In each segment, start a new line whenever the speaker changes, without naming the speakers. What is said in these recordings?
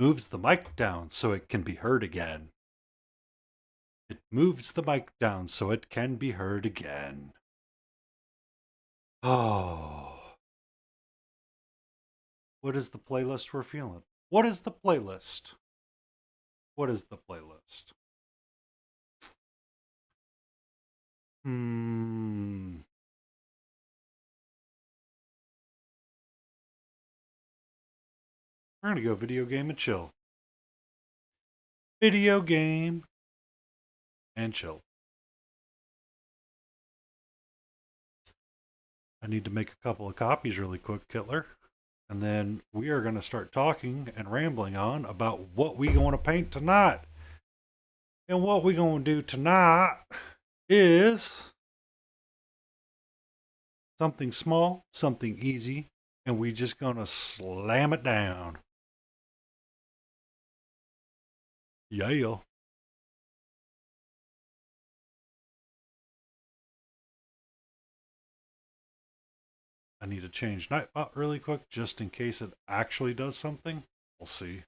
moves the mic down so it can be heard again. It moves the mic down so it can be heard again. Oh. What is the playlist we're feeling? What is the playlist? What is the playlist? We're going to go video game and chill. Video game and chill. I need to make a couple of copies really quick, Kittler. And then we are going to start talking and rambling on about what we going to paint tonight. And what we going to do tonight is something small, something easy, and we just going to slam it down. Yeah. I need to change Nightbot really quick just in case it actually does something. We'll see.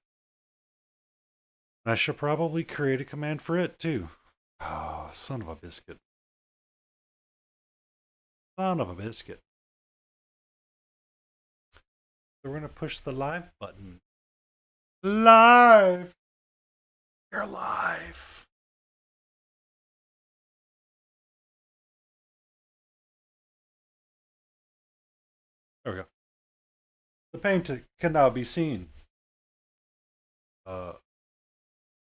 I should probably create a command for it too. Oh, son of a biscuit. Son of a biscuit. So we're going to push the live button. Live! You're live! There we go. The paint can now be seen. That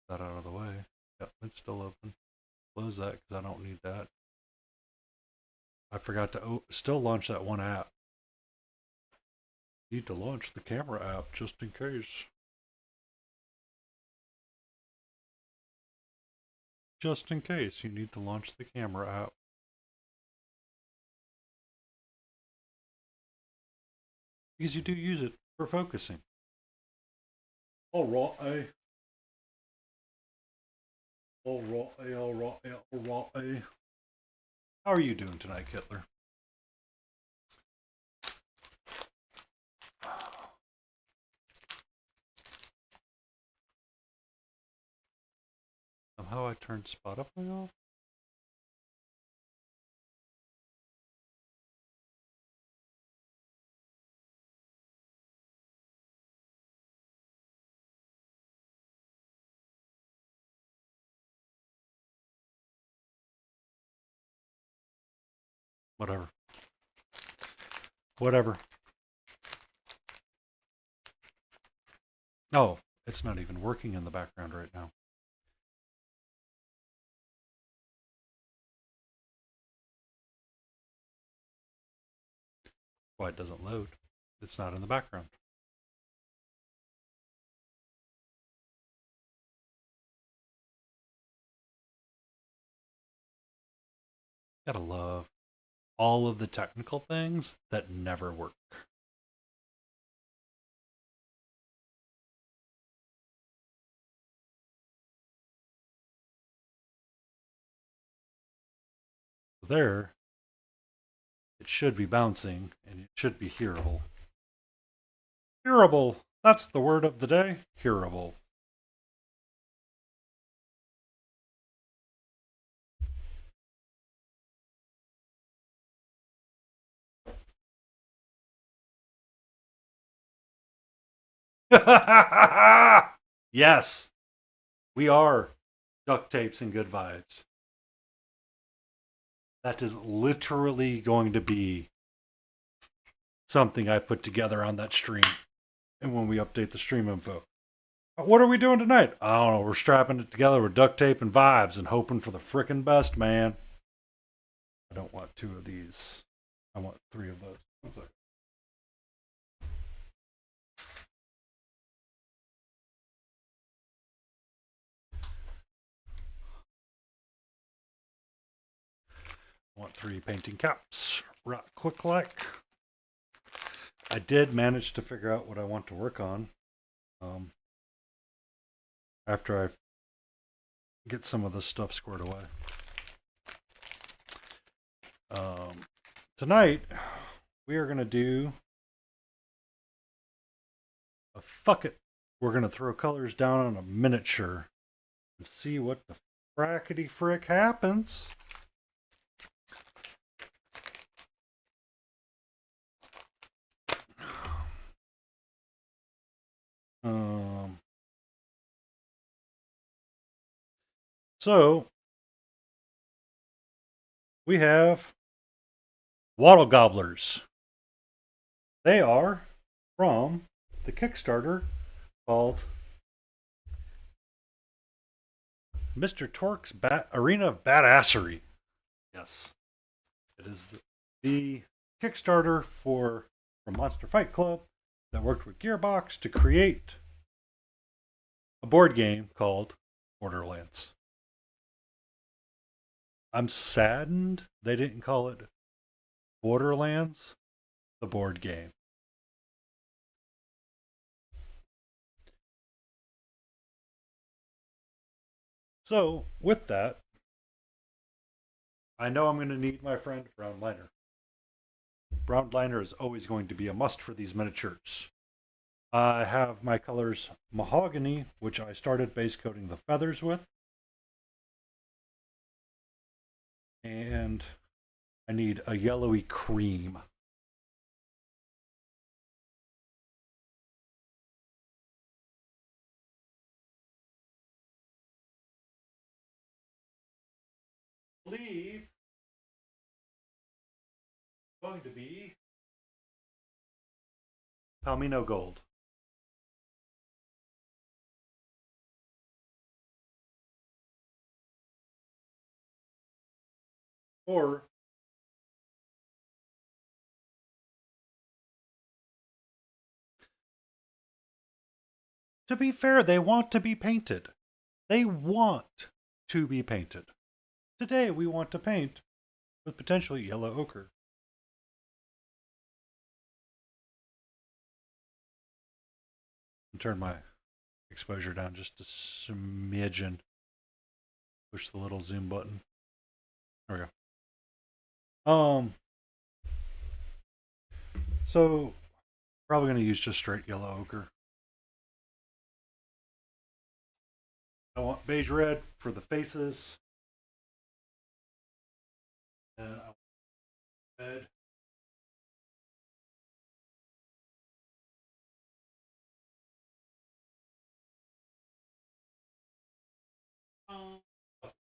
out of the way. Yep, it's still open. Close that because I don't need that. I forgot to still launch that one app. Need to launch the camera app just in case. Just in case you need to launch the camera app. Because you do use it for focusing. Alright. Alright. How are you doing tonight, Kittler? Somehow I turned Spotify off? Whatever. Oh, it's not even working in the background right now. Why it doesn't load? It's not in the background. Gotta love all of the technical things that never work. There, it should be bouncing and it should be hearable. Hearable! That's the word of the day. Hearable. Yes, we are duct tapes and good vibes. That is literally going to be something I put together on that stream. And when we update the stream info. What are we doing tonight? I don't know. We're strapping it together with duct tape and vibes and hoping for the frickin' best, man. I don't want 2 of these. I want 3 of those. 1 second. I want 3 painting caps. Right quick like. I did manage to figure out what I want to work on. After I get some of this stuff squared away. Tonight, we are going to do a fuck it we're going to throw colors down on a miniature and see what the frackety frick happens. So we have Wattle Gobblers. They are from the Kickstarter called Mr. Torque's Arena of Badassery. Yes, it is the Kickstarter for Monster Fight Club that worked with Gearbox to create a board game called Borderlands. I'm saddened they didn't call it Borderlands, the board game. So, with that, I know I'm going to need my friend Brown Liner. Brown Liner is always going to be a must for these miniatures. I have my colors Mahogany, which I started base coating the feathers with. And I need a yellowy cream. I believe it's going to be Palmino Gold. Or to be fair, they want to be painted. They want to be painted. Today we want to paint with potentially yellow ochre. Turn my exposure down just a smidgen. Push the little zoom button. There we go. So probably going to use just straight yellow ochre. I want beige red for the faces. And I want red.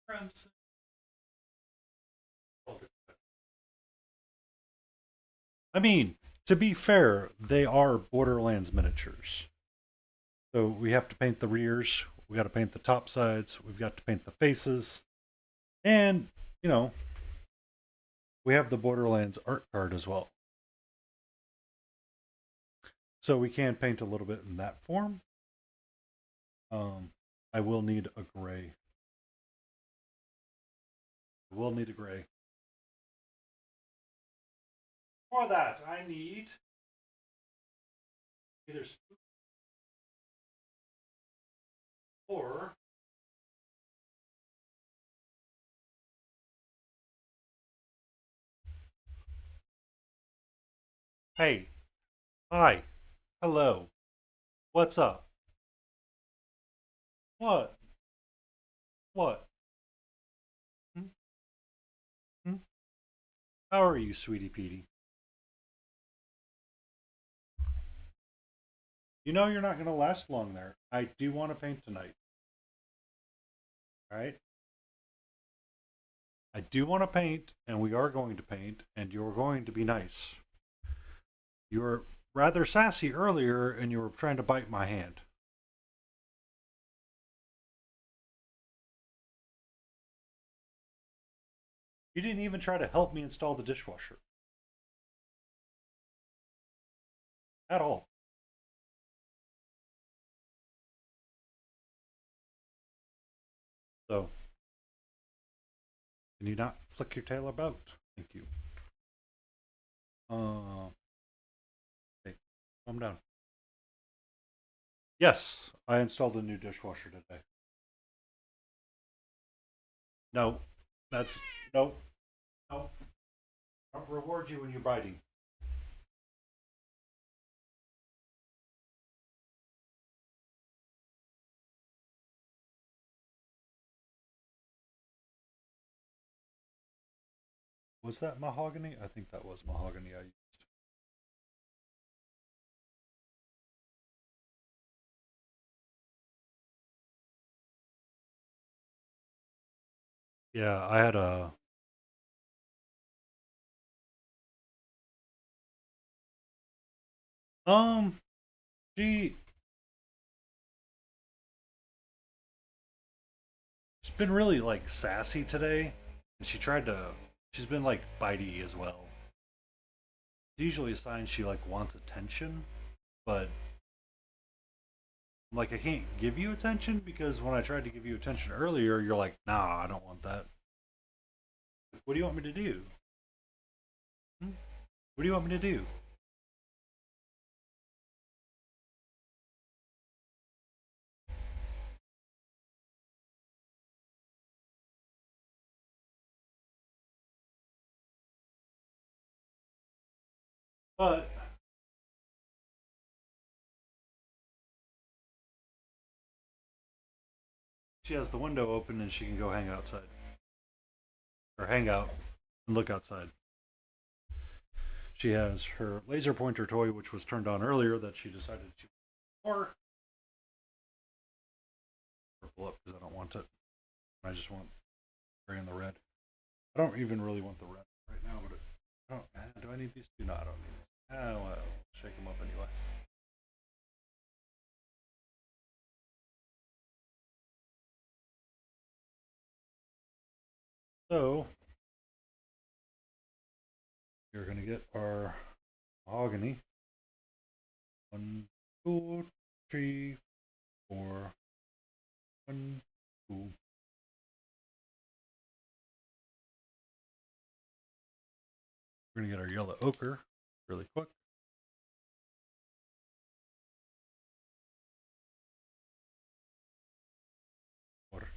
Crimson. I mean, to be fair, they are Borderlands miniatures. So we have to paint the rears, we got to paint the top sides, we've got to paint the faces, and, you know, we have the Borderlands art card as well. So we can paint a little bit in that form. I will need a gray. I will need a gray. For that, I need either spoon or hey, hi, hello, what's up? What? What? Hmm? Hmm? How are you, sweetie Petey? You know you're not going to last long there. I do want to paint tonight. All right? I do want to paint, and we are going to paint, and you're going to be nice. You were rather sassy earlier, and you were trying to bite my hand. You didn't even try to help me install the dishwasher. At all. So, can you not flick your tail about? Thank you. Okay, calm down. Yes, I installed a new dishwasher today. No, that's no, no. I don't reward you when you're biting. Was that mahogany? I think that was mahogany I used. Yeah, I had a um she she's been really like sassy today, and she's been like bitey as well. It's usually a sign she like wants attention, but I'm like I can't give you attention because when I tried to give you attention earlier, you're like, "Nah, I don't want that." What do you want me to do? Hmm? What do you want me to do? But she has the window open and she can go hang outside or hang out and look outside. She has her laser pointer toy, which was turned on earlier, that she decided she or purple up because I don't want it. I just want gray and the red. I don't even really want the red right now, but I don't. Do I need these two? No, I don't need these. Oh well, shake them up anyway. So we're gonna get our mahogany. One, two, three, four. One, two. We're gonna get our yellow ochre really quick. Water.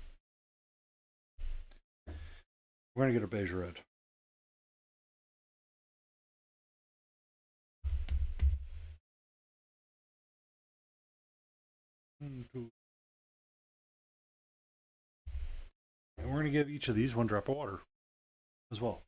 We're gonna get a beige red. One, two. And we're gonna give each of these one drop of water as well.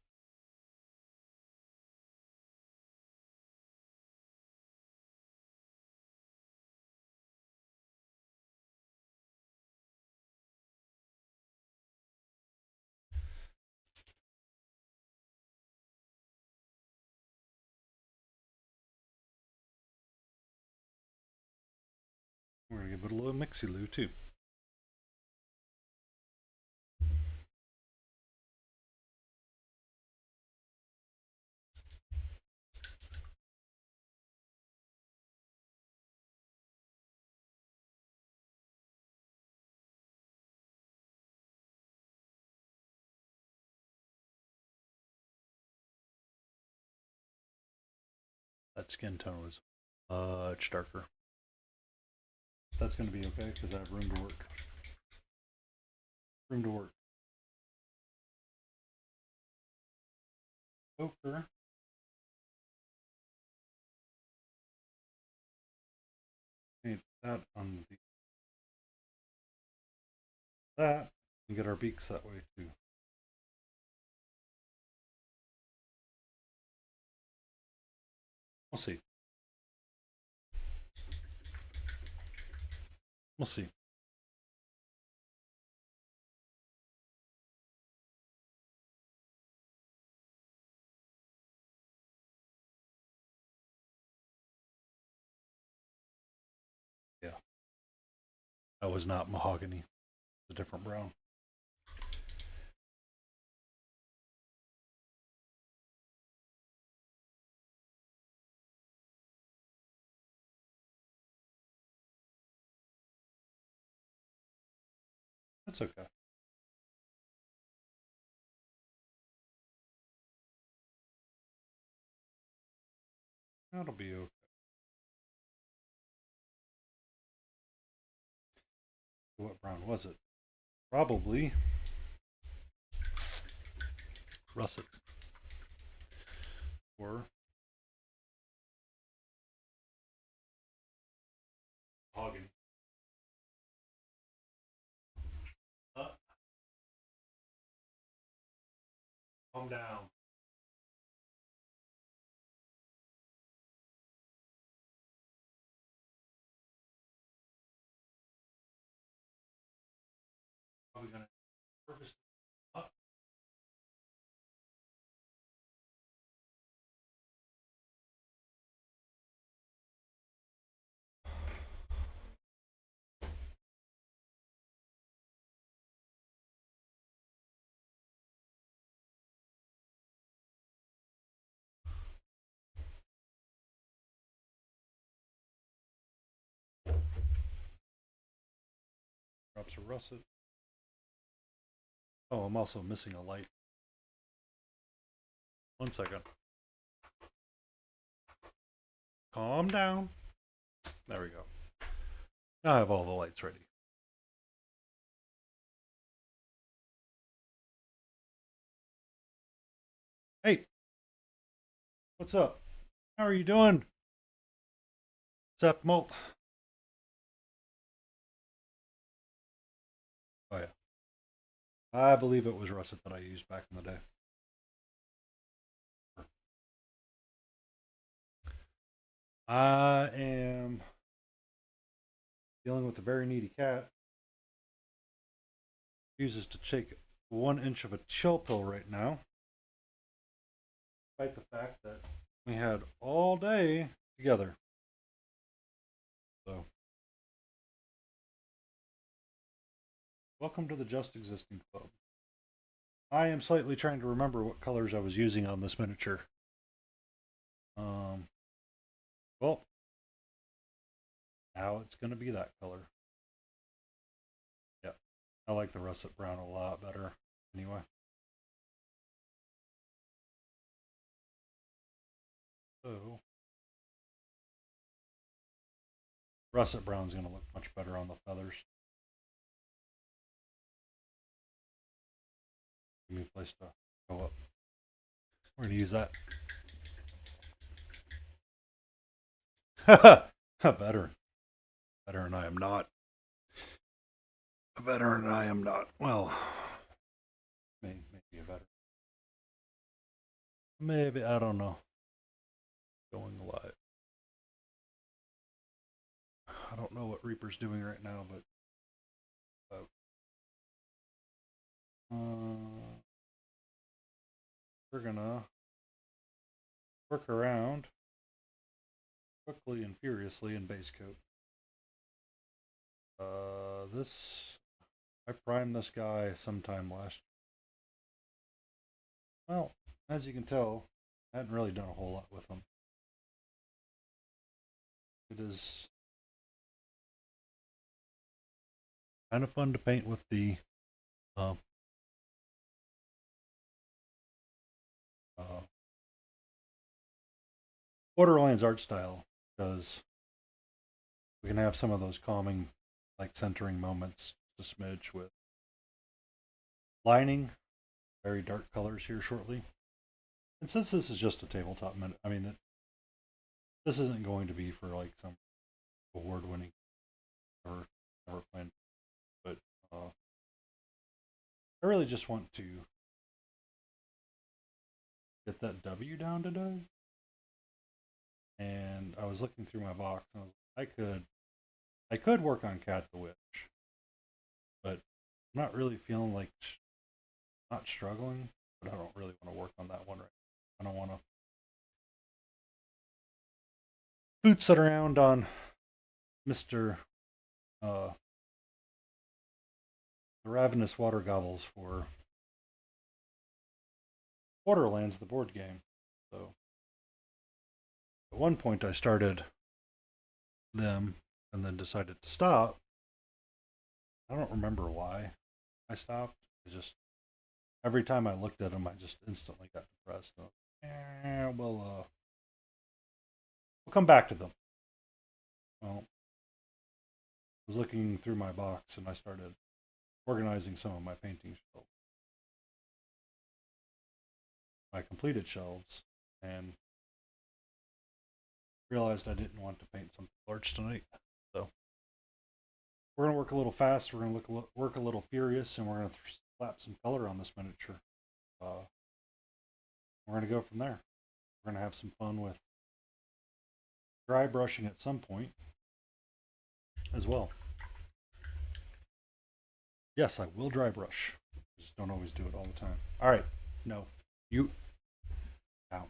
We're gonna give it a little mixy loo too. That skin tone was much darker. That's gonna be okay because I have room to work. Room to work. Ochre. Paint that on the that and get our beaks that way too. We'll see. We'll see. Yeah. That was not mahogany. It's a different brown. That's okay. That'll be okay. What brown was it? Probably russet or mahogany. Uh, calm down. Drops of russet. Oh, I'm also missing a light. 1 second. Calm down. There we go. Now I have all the lights ready. Hey, what's up? How are you doing? Seth Molt. Oh yeah. I believe it was russet that I used back in the day. I am dealing with a very needy cat. Refuses to take 1 inch of a chill pill right now. Despite the fact that we had all day together. So, welcome to the Just Existing Club. I am slightly trying to remember what colors I was using on this miniature. Well, now it's going to be that color. Yeah, I like the russet brown a lot better anyway. So, russet brown's going to look much better on the feathers. Give me a place to go up. We're going to use that. A veteran. Veteran I am not. A veteran I am not. Well, maybe a veteran. Maybe, I don't know. Going live. I don't know what Reaper's doing right now, but we're gonna work around quickly and furiously in base coat. I primed this guy sometime last year. Well, as you can tell, I hadn't really done a whole lot with him. It is kind of fun to paint with the Borderlands art style, because we can have some of those calming, like centering moments, a smidge with lining, very dark colors here shortly. And since this is just a tabletop, I mean, this isn't going to be for like some award-winning or never planned, but I really just want to get that W down today. And I was looking through my box, and I could work on Cat the Witch, but I'm not really feeling like not struggling, but I don't really want to work on that one right now. I don't want to boots it around on Mr. The Ravenous Water Gobbles for Borderlands, the board game. So at one point I started them and then decided to stop. I don't remember why I stopped. It's just every time I looked at them, I just instantly got depressed. We'll come back to them. Well, I was looking through my box and I started organizing some of my painting shelves. My completed shelves, and realized I didn't want to paint something large tonight. So we're going to work a little fast, we're going to work a little furious, and we're going to slap some color on this miniature. We're going to go from there. We're going to have some fun with dry brushing at some point as well. Yes, I will dry brush. I just don't always do it all the time. All right. No. You. Now.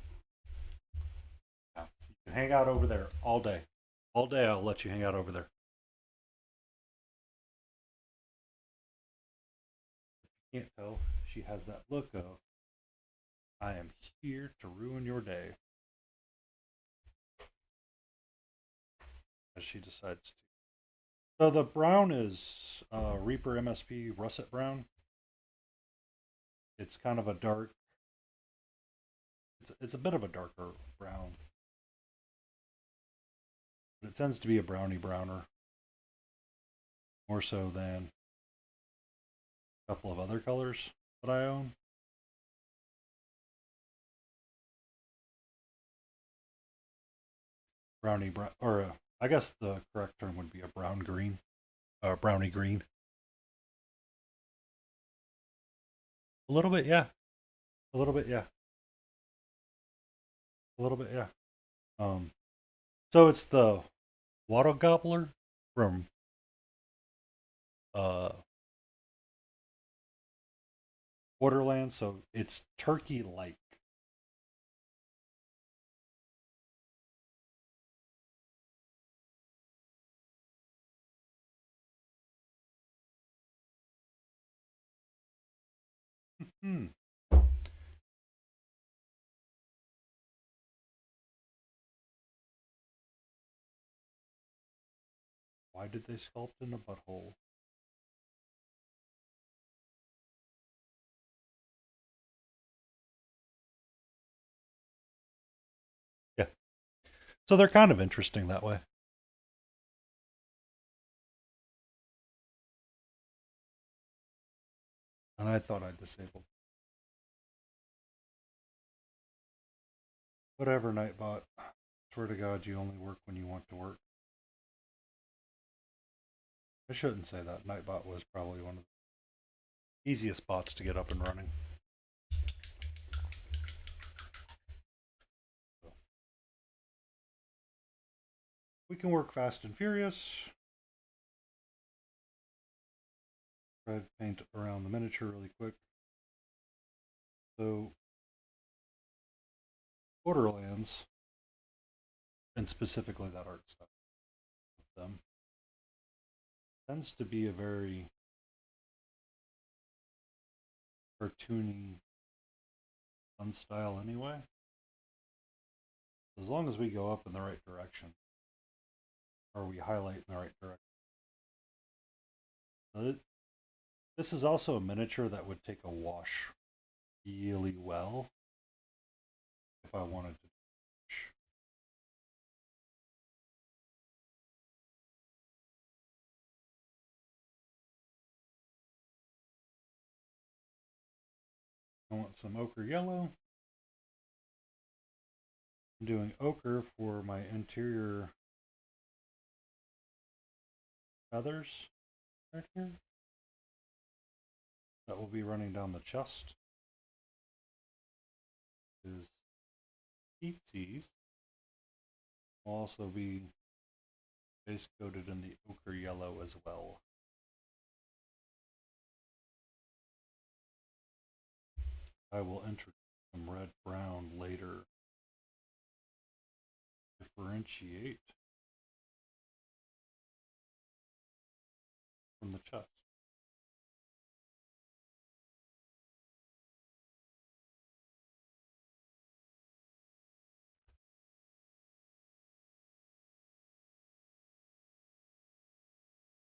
You can hang out over there all day. All day I'll let you hang out over there. If you can't tell, she has that look of, I am here to ruin your day. As she decides to So the brown is Reaper MSP Russet Brown. It's kind of a dark. It's a bit of a darker brown, but it tends to be a brownie browner more so than a couple of other colors that I own. Brownie brown, or I guess the correct term would be a brown green, brownie green. A little bit, yeah. A little bit, yeah. A little bit, yeah. Um, so it's the Wattle Gobbler from uh Borderland, so it's turkey like. Hmm. Why did they sculpt in a butthole? Yeah. So they're kind of interesting that way. And I thought I'd disabled. Whatever, Nightbot. Swear to God, you only work when you want to work. I shouldn't say that. Nightbot was probably one of the easiest bots to get up and running. So we can work fast and furious. Try to paint around the miniature really quick. So Borderlands, and specifically that art style of them, tends to be a very cartoony, fun style anyway. As long as we go up in the right direction, or we highlight in the right direction. This is also a miniature that would take a wash really well if I wanted to. I want some ochre yellow. I'm doing ochre for my interior feathers right here. That will be running down the chest. Is Eatsies will also be base coated in the ochre yellow as well. I will introduce some red brown later. Differentiate from the chest.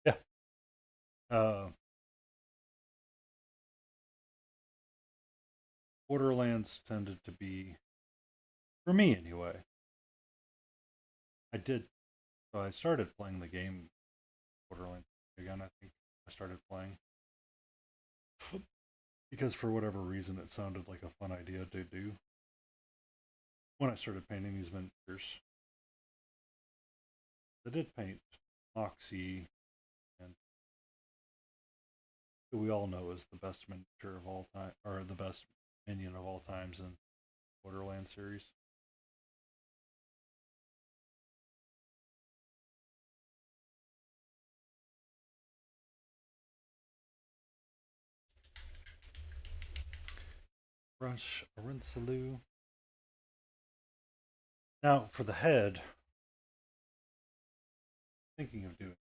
Yeah. Uh, Borderlands tended to be, for me anyway, I did. So I started playing the game Borderlands again. I think I started playing because for whatever reason it sounded like a fun idea to do when I started painting these miniatures. I did paint Moxie, and who we all know is the best miniature of all time, or the best minion of all times in Borderlands series. Brush a Rinsaloo. Now for the head, thinking of doing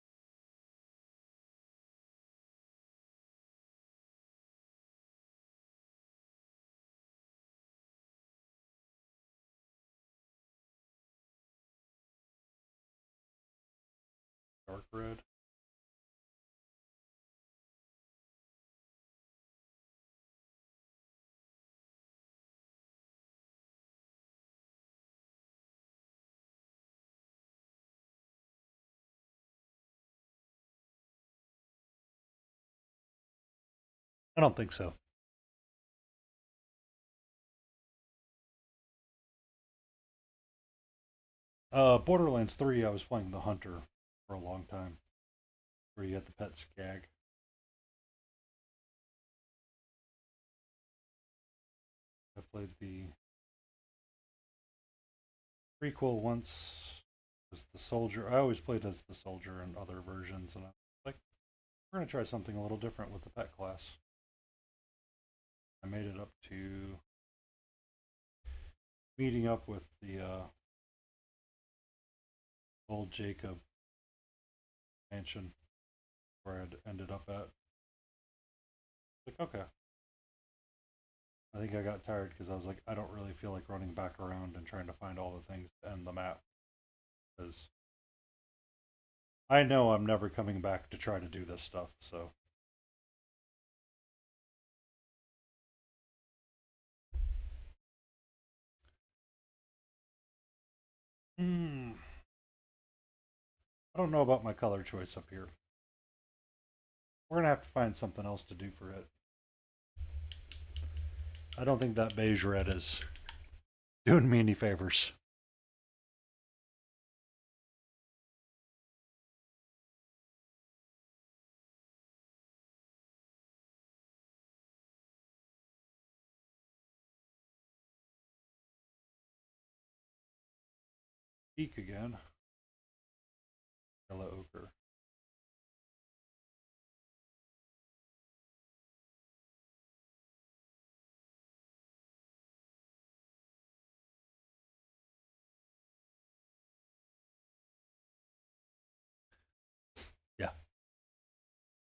dark red. I don't think so. Borderlands 3, I was playing the Hunter for a long time, where you get the pet skag. I played the prequel once as the soldier. I always played as the soldier in other versions, and I was like, we're going to try something a little different with the pet class. I made it up to meeting up with the old Jacob mansion where I'd ended up at. Like, okay. I think I got tired because I was like, I don't really feel like running back around and trying to find all the things to end the map. Because I know I'm never coming back to try to do this stuff, so. Hmm. I don't know about my color choice up here. We're gonna have to find something else to do for it. I don't think that beige red is doing me any favors. Peak again. Yellow ochre. Yeah,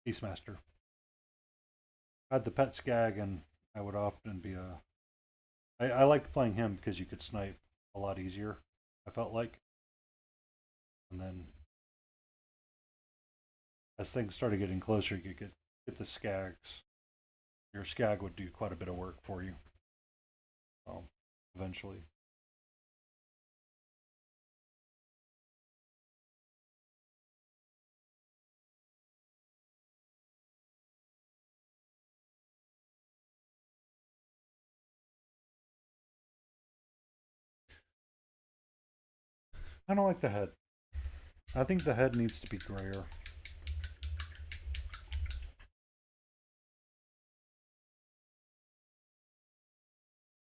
Beastmaster. I had the pet skag, and I would often be a. I liked playing him because you could snipe a lot easier. I felt like, and then as things started getting closer, you could get the skags. Your skag would do quite a bit of work for you. Eventually, I don't like the head. I think the head needs to be grayer.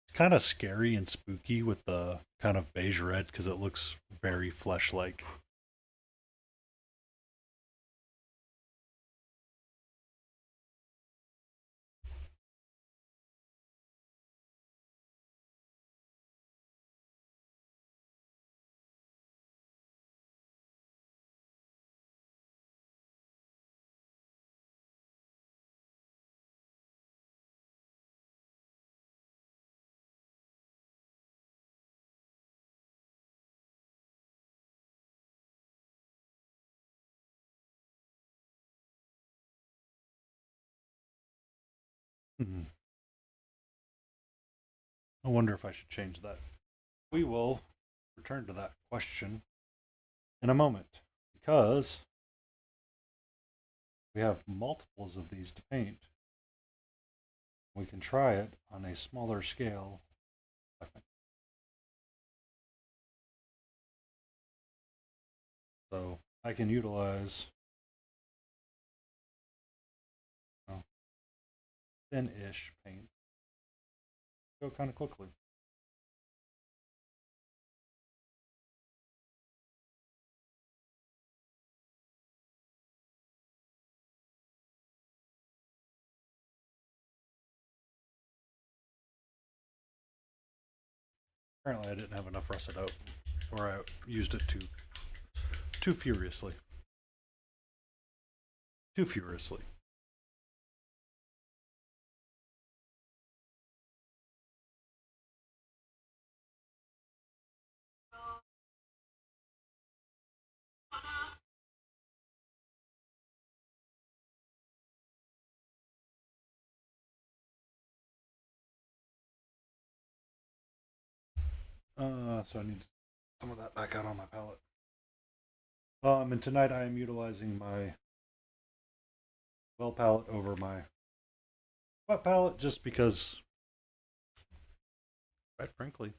It's kind of scary and spooky with the kind of beige red because it looks very flesh like. I wonder if I should change that. We will return to that question in a moment because we have multiples of these to paint. We can try it on a smaller scale. So I can utilize thin-ish paint. Go kind of quickly. Apparently, I didn't have enough russet out, or I used it too furiously. Too furiously. So I need some of that back out on my palette. And tonight I am utilizing my well palette over my wet palette just because, quite frankly,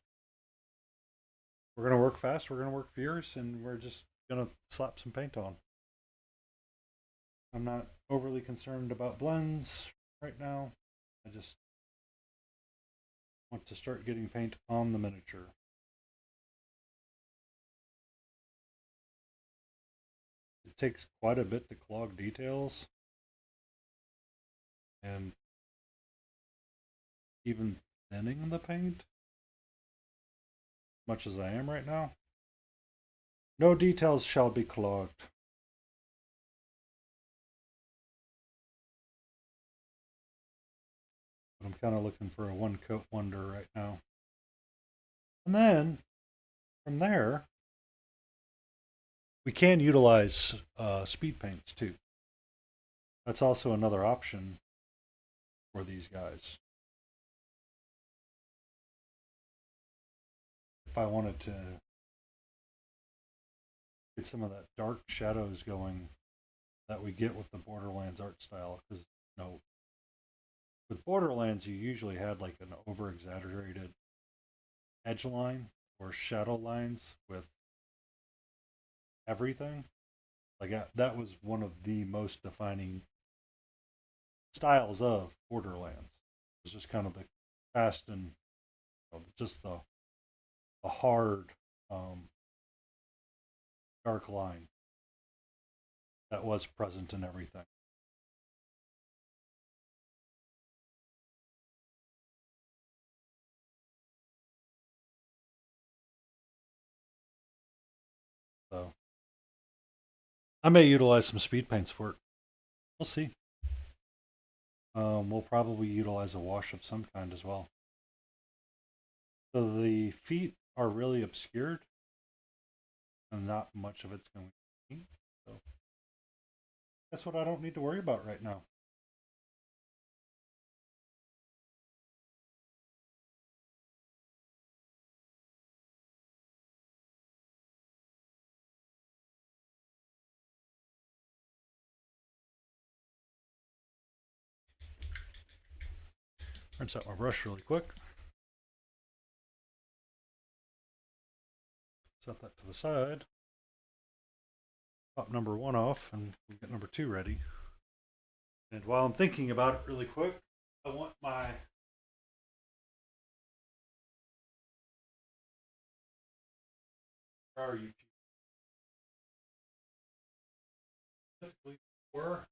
we're going to work fast, we're going to work fierce, and we're just going to slap some paint on. I'm not overly concerned about blends right now. I just want to start getting paint on the miniature. It takes quite a bit to clog details, and even thinning the paint, much as I am right now. No details shall be clogged. But I'm kind of looking for a one coat wonder right now. And then from there, we can utilize speed paints too. That's also another option for these guys. If I wanted to get some of that dark shadows going that we get with the Borderlands art style, because you know, with Borderlands you usually had like an over exaggerated edge line or shadow lines with everything. Like that was one of the most defining styles of Borderlands. It was just kind of the fast and just the hard dark line that was present in everything. So I may utilize some speed paints for it. We'll see. We'll probably utilize a wash of some kind as well. So the feet are really obscured, and not much of it's going to be. So that's what I don't need to worry about right now. Rinse out my brush really quick. Set that to the side. Pop number 1 off and we get number 2 ready. And while I'm thinking about it really quick, I want my where are you specifically for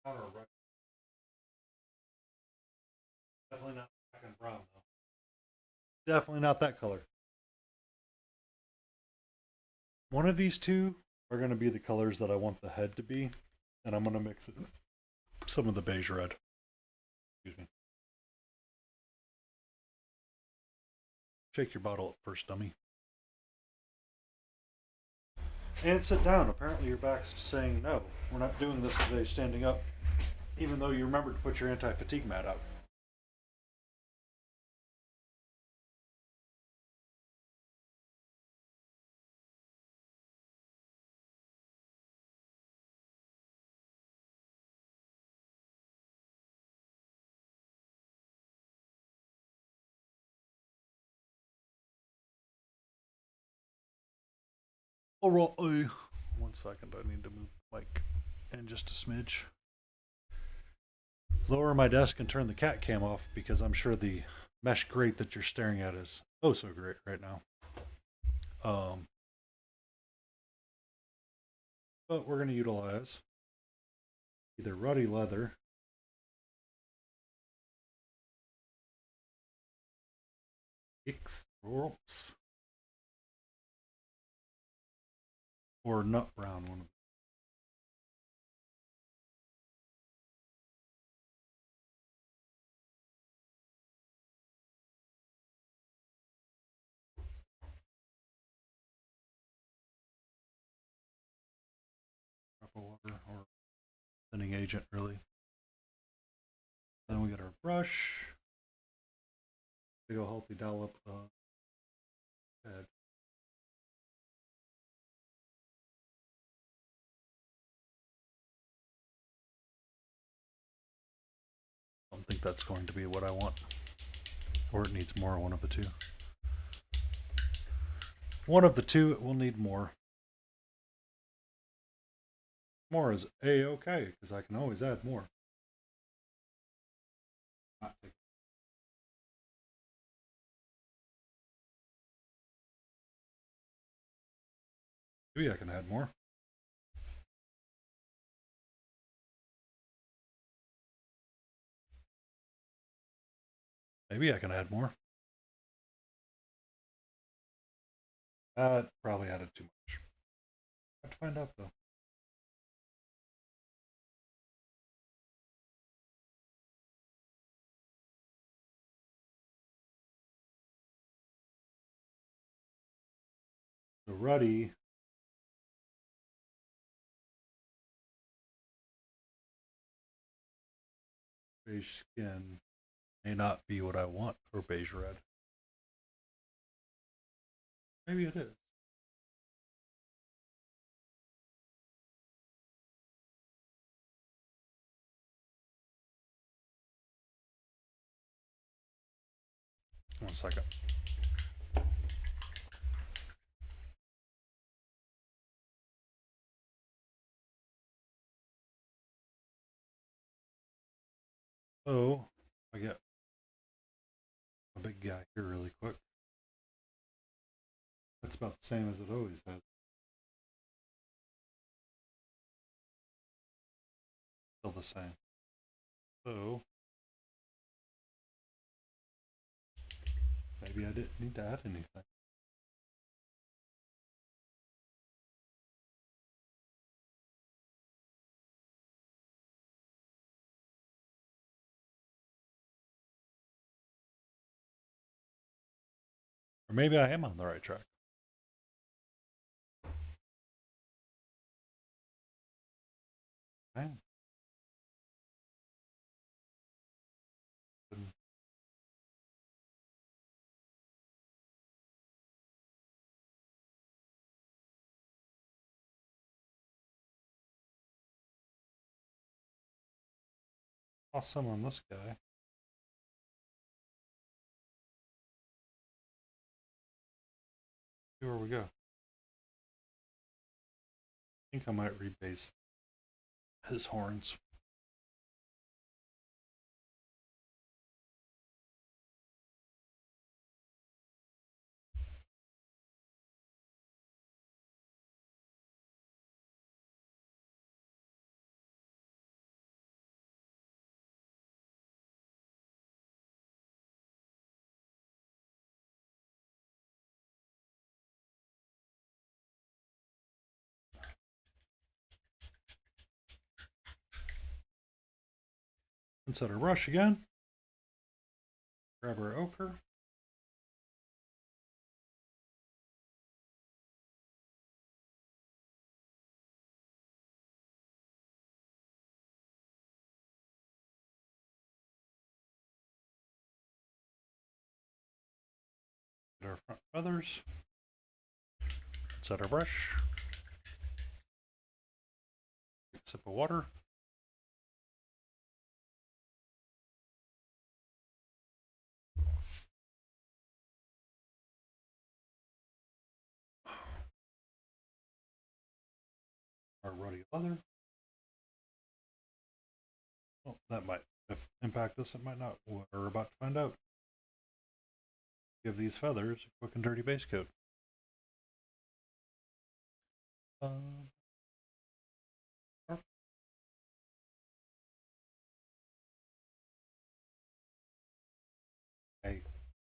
counter right. Definitely not black and brown though. Definitely not that color. One of these two are going to be the colors that I want the head to be, and I'm going to mix it some of the beige red. Excuse me. Shake your bottle up first, dummy. And sit down. Apparently your back's saying no. We're not doing this today standing up, even though you remembered to put your anti-fatigue mat out. Alright, 1 second, I need to move the mic in just a smidge. Lower my desk and turn the cat cam off because I'm sure the mesh grate that you're staring at is oh so great right now. But we're going to utilize either ruddy leather or nut brown one. Drop of water or thinning agent really. Then we got our brush. Big old healthy dollop of head. think that's going to be what I want. Or it needs more, one of the two. One of the two, it will need more. More is A-okay, because I can always add more. Maybe I can add more. Maybe I can add more. That probably added too much. I have to find out though. The ruddy beige skin may not be what I want for beige red. Maybe it is. One second. So, I get a big guy here really quick. That's about the same as it always has. Still the same. So, maybe I didn't need to add anything. Or maybe I am on the right track. I am. Awesome on this guy. See where we go. I think I might rebase his horns. Instead of rush again. Grab our ochre. Get our front feathers. Set our brush. Take a sip of water. Our ruddy leather. Oh, that might impact us, it might not. We're about to find out. Give these feathers a quick and dirty base coat. Hey,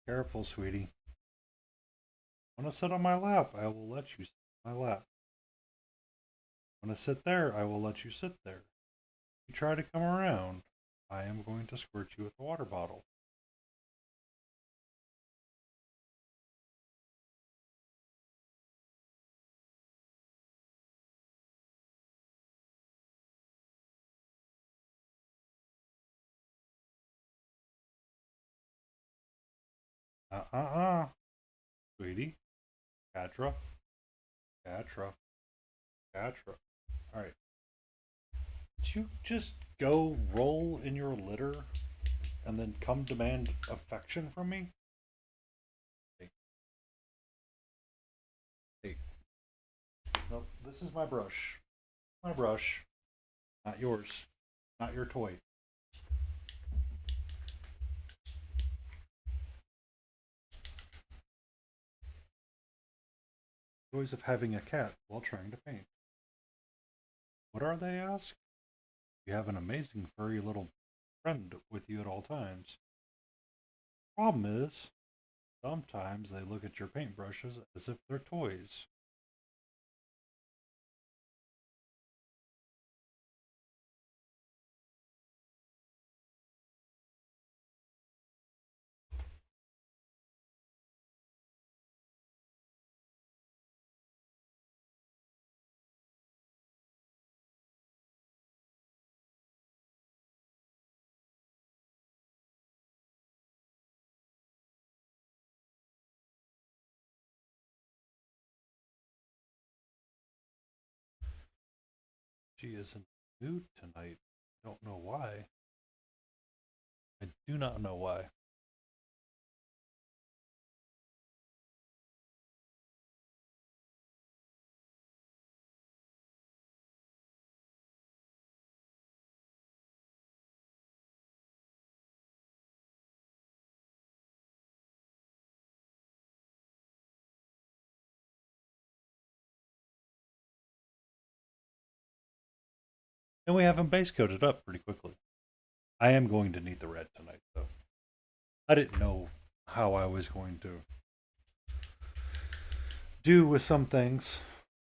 careful, sweetie. Want to sit on my lap? I will let you sit on my lap. Want to sit there? I will let you sit there. If you try to come around, I am going to squirt you with a water bottle. Sweetie. Catra. Catra. Catra. Alright. Did you just go roll in your litter? and then come demand affection from me? Hey, hey. No, this is my brush. My brush. Not yours. Not your toy. Joys of having a cat while trying to paint. What are they, ask? You have an amazing furry little friend with you at all times. Problem is, sometimes they look at your paintbrushes as if they're toys. She is in the mood tonight. I don't know why. I do not know why. And we have them base coated up pretty quickly. I am going to need the red tonight, though. I didn't know how I was going to do with some things,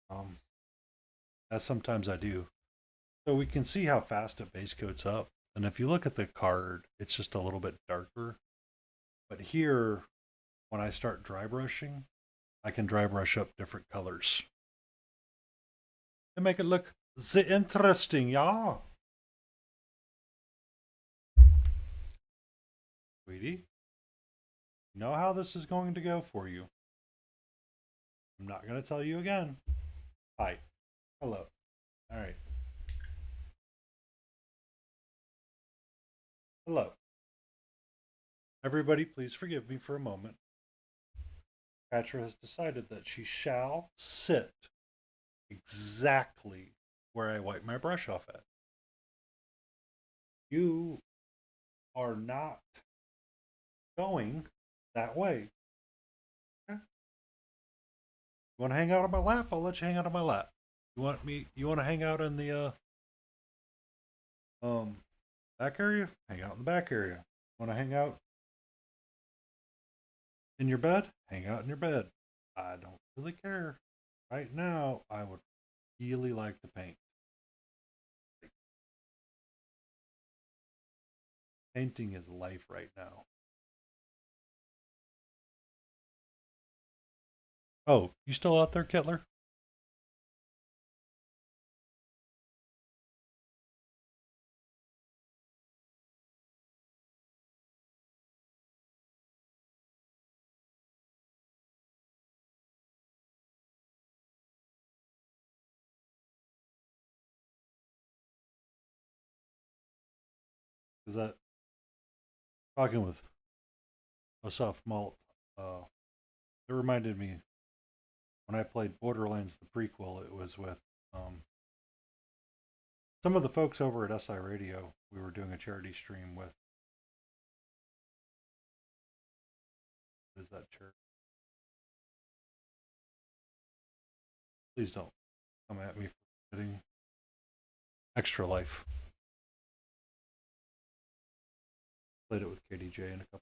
um, as sometimes I do. So we can see how fast it base coats up. And if you look at the card, it's just a little bit darker. But here, when I start dry brushing, I can dry brush up different colors and make it look interesting, yeah. Sweetie, you know how this is going to go for you. I'm not going to tell you again. Hi. Hello. All right. Hello. Everybody, please forgive me for a moment. Patra has decided that she shall sit exactly where I wipe my brush off at. You are not going that way. Okay? You want to hang out on my lap? I'll let you hang out on my lap. You want to hang out in the back area? Hang out in the back area. Want to hang out in your bed? Hang out in your bed. I don't really care. Right now, I would really like to paint. Painting is life right now. Oh, you still out there, Kittler? Is that talking with a soft malt? It reminded me when I played Borderlands, the prequel. It was with some of the folks over at SI Radio. We were doing a charity stream with. What is that church? Please don't come at me for getting Extra Life. Played it with KDJ and a couple.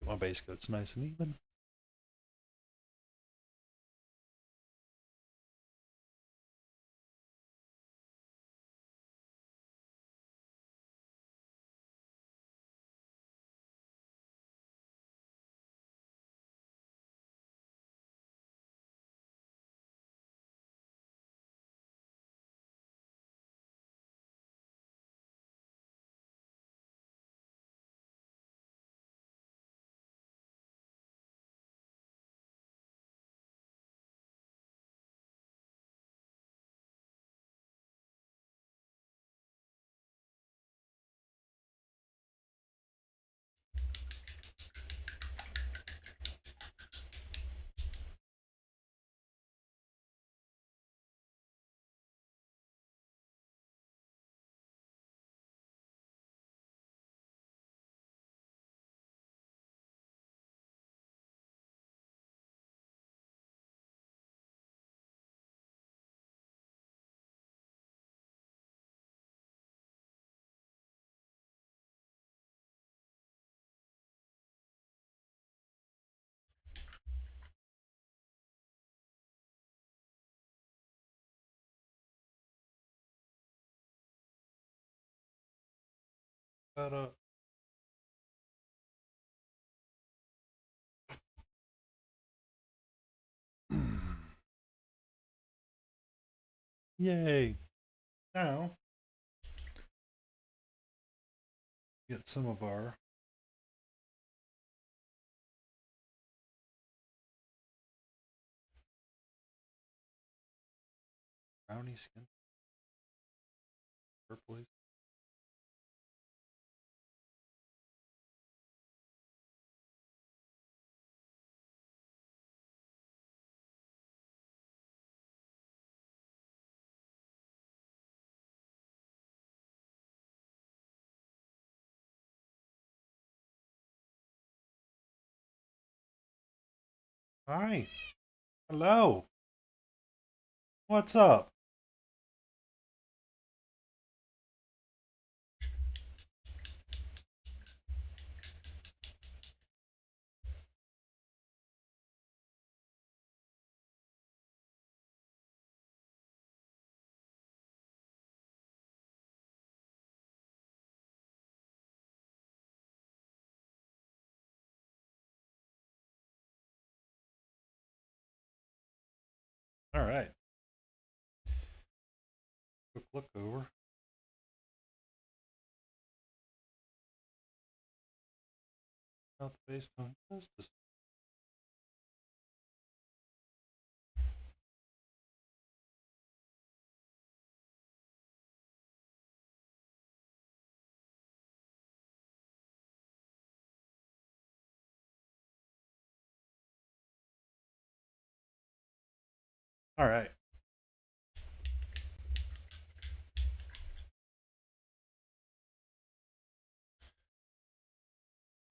My base coat's nice and even. that up. Yay. Now, get some of our brownie skin. Purple. Hi. Hello. What's up? All right. Quick look over. Out the base on justice. All right.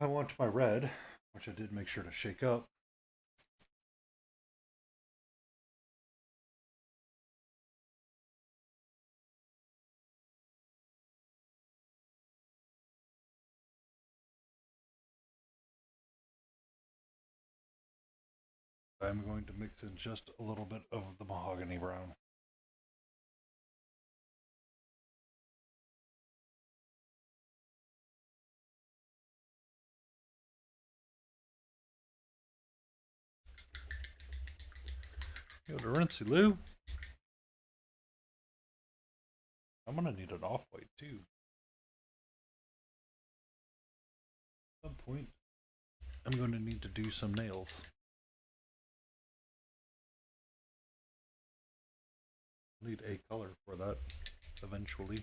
I want my red, which I did make sure to shake up. I'm going to mix in just a little bit of the mahogany brown. Go to Rinsey Lou. I'm gonna need an off-white too. At some point, I'm going to need to do some nails. Need a color for that eventually.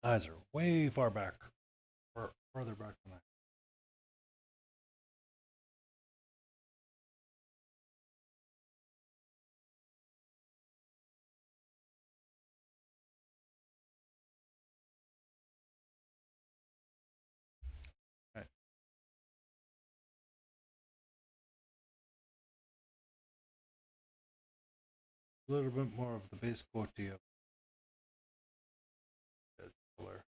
Eyes are way far back, or farther back than I. Right. A little bit more of the base quality of the color.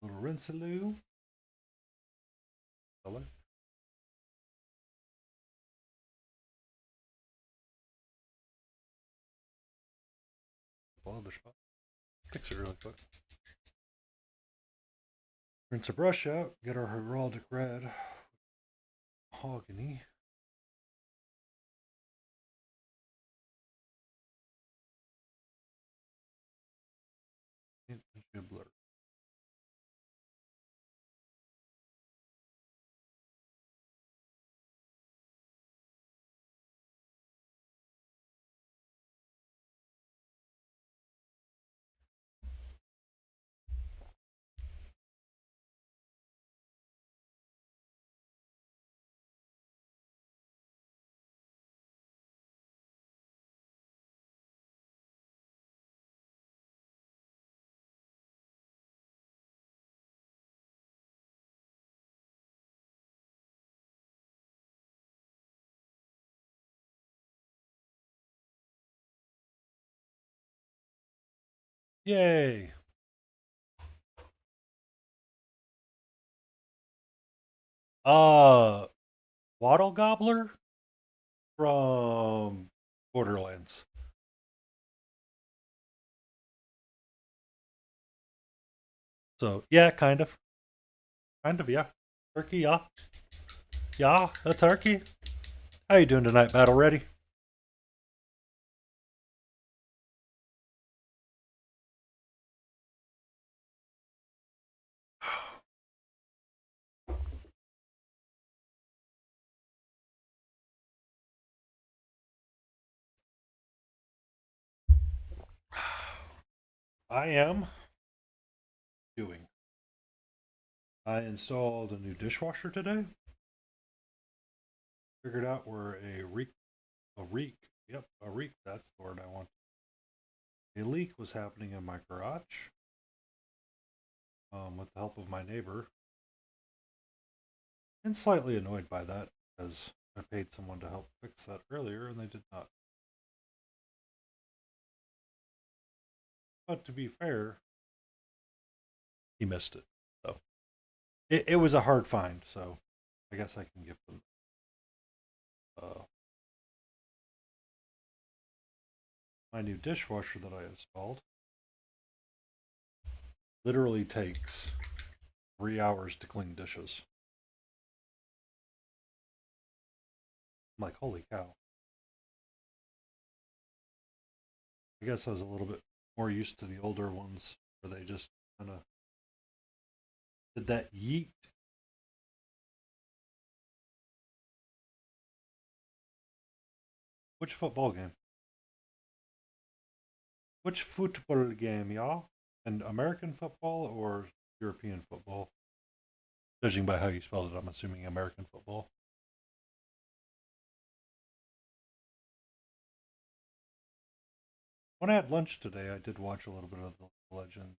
Little rinsaloo. Color. Other spot. Fix it really quick. Rinse a brush out. Get our heraldic red. Mahogany. And Gobbler. Yay! Uh, Wattle Gobbler from Borderlands. So yeah, kind of. Kind of, yeah. Turkey, yeah. Yeah, a turkey. How you doing tonight, Battle Ready? I am doing. I installed a new dishwasher today. Figured out where a reek, that's the word I want. A leak was happening in my garage with the help of my neighbor. And slightly annoyed by that because I paid someone to help fix that earlier and they did not. But to be fair, he missed it. So it was a hard find, so I guess I can give them uh, my new dishwasher that I installed. Literally takes 3 hours to clean dishes. I'm like, holy cow. I guess I was a little bit more used to the older ones where they just kind of did that yeet. Which football game? Which football game, y'all? And American football or European football? Judging by how you spelled it, I'm assuming American football. When I had lunch today, I did watch a little bit of the Legend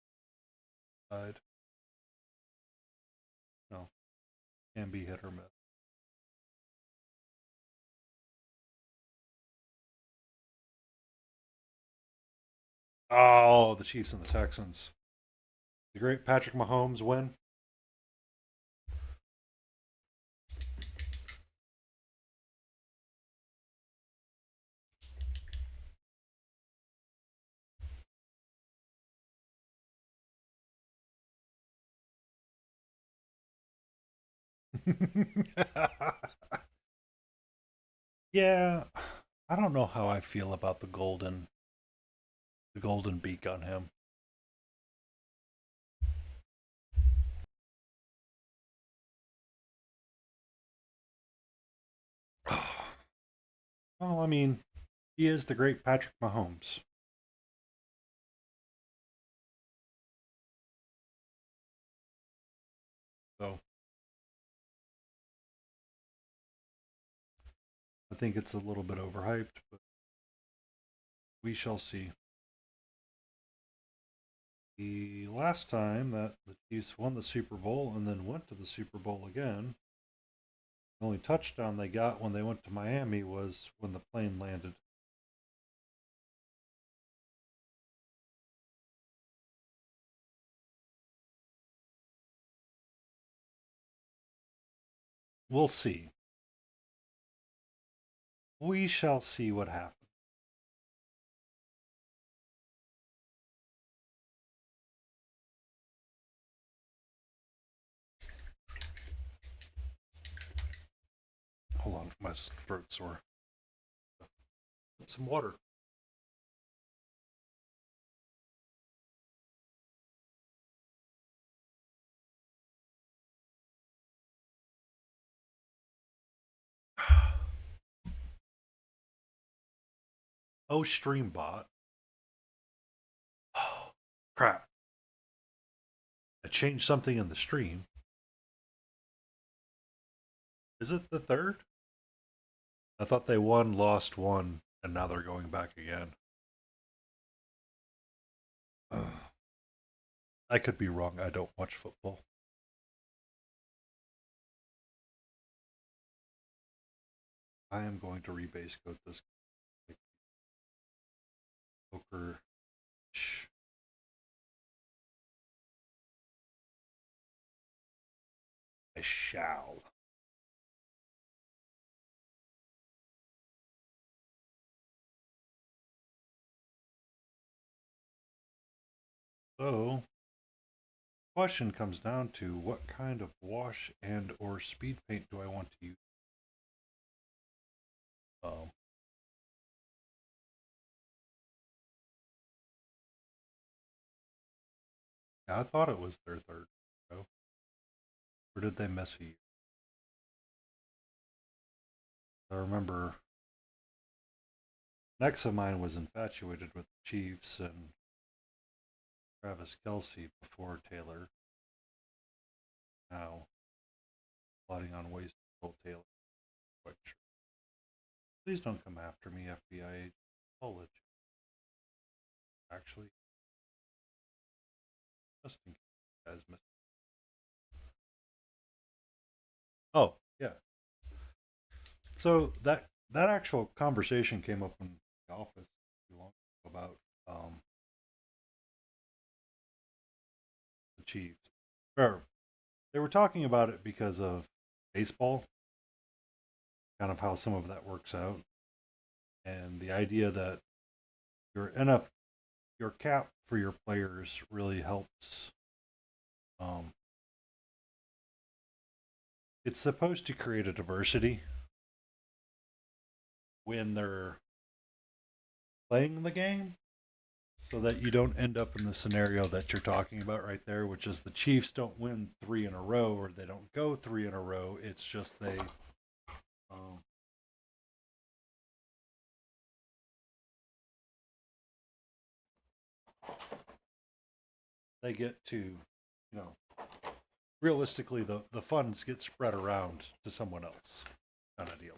side. No, can be hit or miss. Oh, the Chiefs and the Texans. The great Patrick Mahomes win. Yeah, I don't know how I feel about the golden beak on him. Well, I mean, he is the great Patrick Mahomes. So I think it's a little bit overhyped, but we shall see. The last time that the Chiefs won the Super Bowl and then went to the Super Bowl again, the only touchdown they got when they went to Miami was when the plane landed. we'll see. We shall see what happens. Hold on, my throat's sore. Some water. Oh, Streambot. Oh, crap. I changed something in the stream. Is it the third? I thought they won, lost one, and now they're going back again. I could be wrong. I don't watch football. I am going to rebase code this. Poker. I shall. So, question comes down to what kind of wash and or speed paint do I want to use? I thought it was their third show. Or did they miss a year? I remember next of mine was infatuated with the Chiefs and Travis Kelce before Taylor. Now, plotting on ways to pull Taylor. Quite sure. Please don't come after me, FBI agent. I'll let you. Actually, just in case you guys missed. Oh, yeah. So that actual conversation came up in the office too long ago about the Chiefs. Or they were talking about it because of baseball, kind of how some of that works out, and the idea that your your cap for your players really helps. Um, it's supposed to create a diversity when they're playing the game so that you don't end up in the scenario that you're talking about right there, which is the Chiefs don't win three in a row or they don't go three in a row. It's just um, they get to, realistically, the funds get spread around to someone else, kind of deal.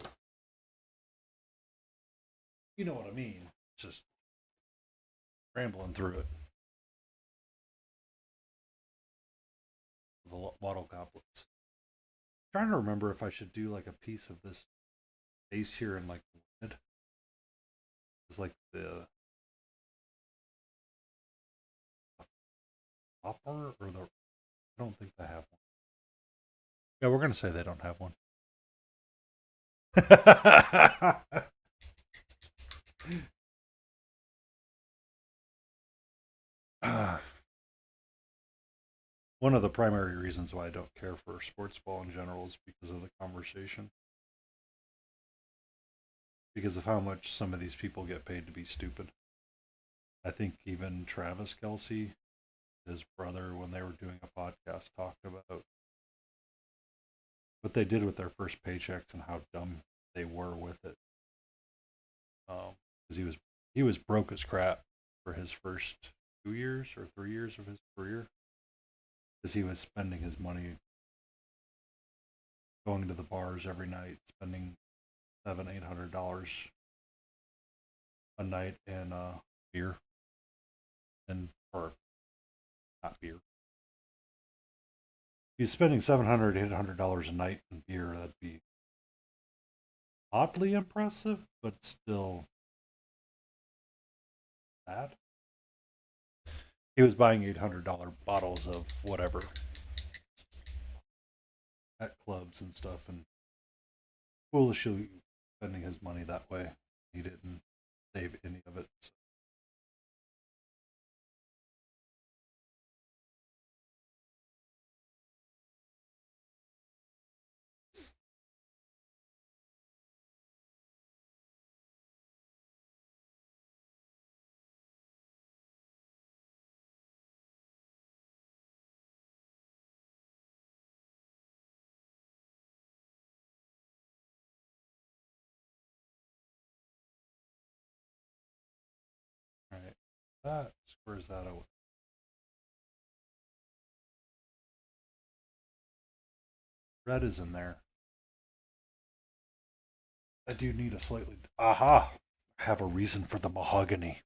You know what I mean? Just rambling through it. The Wattle goblets. I'm trying to remember if I should do like a piece of this base here in like wood. It's like the copper or the. I don't think they have one. Yeah, we're gonna say they don't have one. One of the primary reasons why I don't care for sports ball in general is because of the conversation. Because of how much some of these people get paid to be stupid. I think even Travis Kelce, his brother, when they were doing a podcast, talked about what they did with their first paychecks and how dumb they were with it. Because he was broke as crap for his first 2 years or 3 years of his career, because he was spending his money going to the bars every night, spending $700-800 a night in beer and or not beer. If he's spending $700-800 a night in beer, that'd be oddly impressive, but still bad. He was buying $800 bottles of whatever at clubs and stuff, and foolishly spending his money that way. He didn't save any of it. So. All right, that squares that away. Red is in there. I do need a slightly. Aha! I have a reason for the mahogany.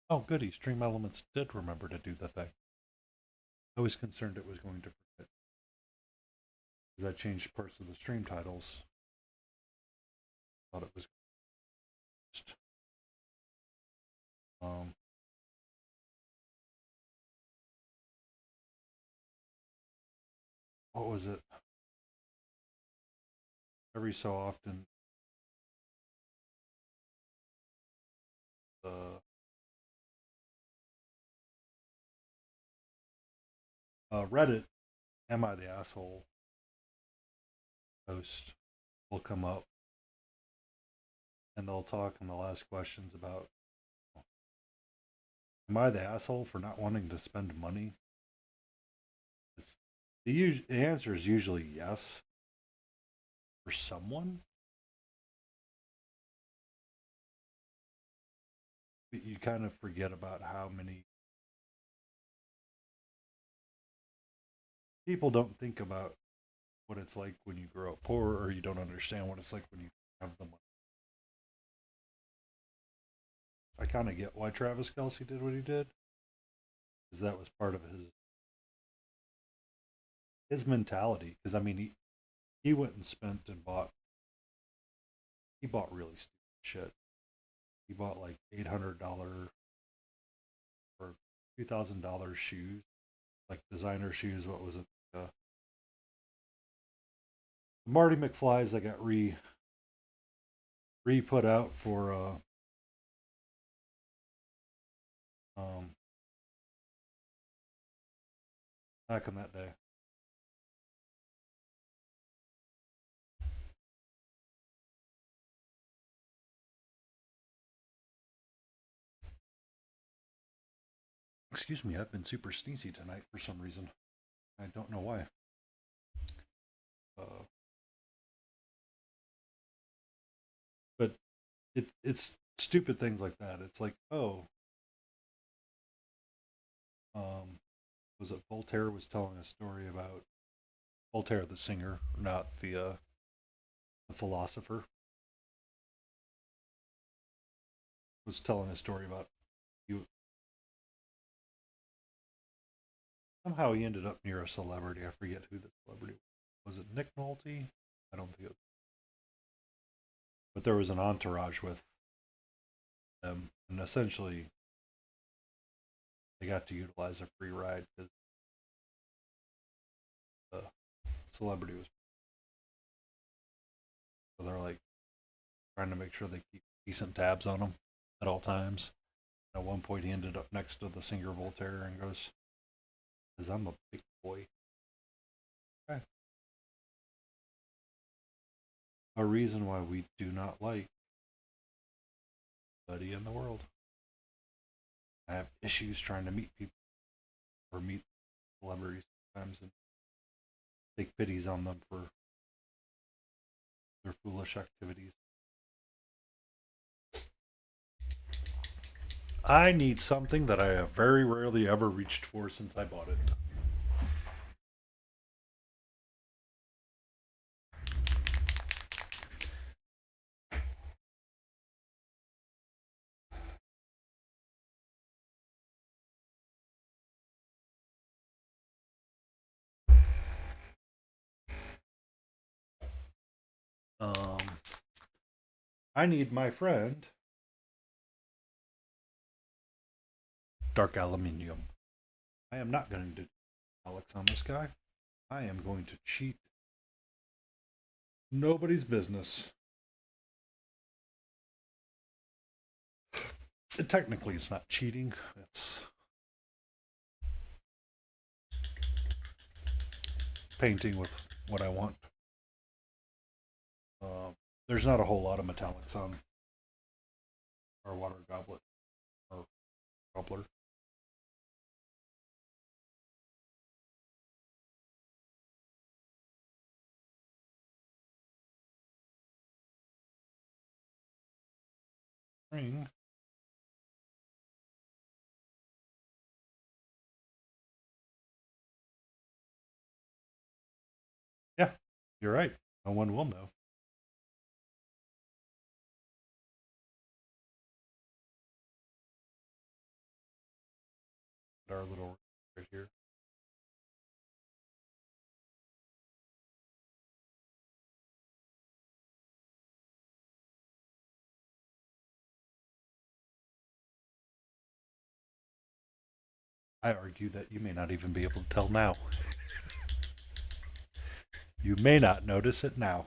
Oh, goody. Stream Elements did remember to do the thing. I was concerned it was going to forget. Because I changed parts of the stream titles. Thought it was. Um, what was it? Every so often, the Reddit, Am I the Asshole post will come up and they'll talk and they'll ask questions about, am I the asshole for not wanting to spend money? It's, the answer is usually yes for someone. But you kind of forget about how many people don't think about what it's like when you grow up poor, or you don't understand what it's like when you have the money. I kind of get why Travis Kelce did what he did, because that was part of his mentality. Because I mean, he went and spent and bought really stupid shit. He bought like $800 or $2,000 shoes, like designer shoes. What was it? Marty McFly's that got re put out for back in that day. Excuse me, I've been super sneezy tonight for some reason. I don't know why. Uh, but it's stupid things like that. It's like, oh, was it Voltaire was telling a story about Voltaire the singer, not the philosopher, was telling a story about you. Somehow he ended up near a celebrity. I forget who the celebrity was. It Nick Nolte? I don't think it. But there was an entourage with them, and essentially they got to utilize a free ride because the celebrity was. So they're like trying to make sure they keep decent tabs on him at all times. At one point, he ended up next to the singer Voltaire and goes, "Because I'm a big boy." Okay. A reason why we do not like anybody in the world. I have issues trying to meet people or meet celebrities sometimes and take pities on them for their foolish activities. I need something that I have very rarely ever reached for since I bought it. Um, I need my friend dark aluminium. I am not going to do Alex on this guy. I am going to cheat. Nobody's business. Technically, it's not cheating. It's painting with what I want. There's not a whole lot of metallics on our water goblet or gobbler. Ring. Yeah, you're right. No one will know. Our little right here. I argue that you may not even be able to tell now. You may not notice it now.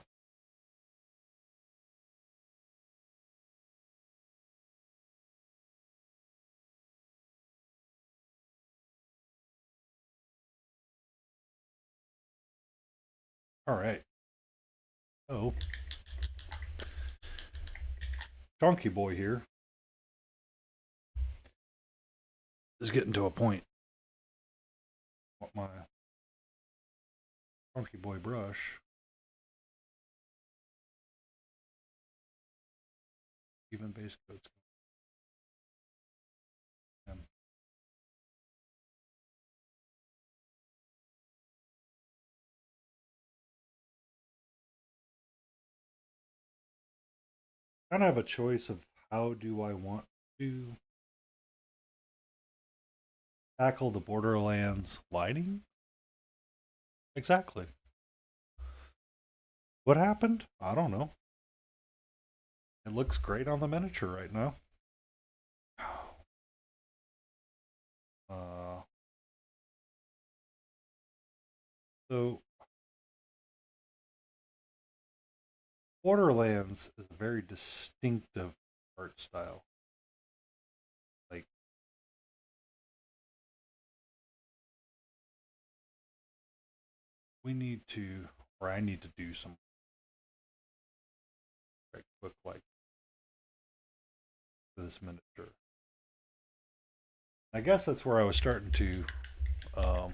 All right. So, Donkey Boy here is getting to a point. What my Donkey Boy brush, even base coats. I kind of have a choice of how do I want to tackle the Borderlands lighting. Exactly. What happened? I don't know. It looks great on the miniature right now. So Borderlands is a very distinctive art style. Like, we need to, or I need to do some right quick like this miniature. I guess that's where I was starting to um,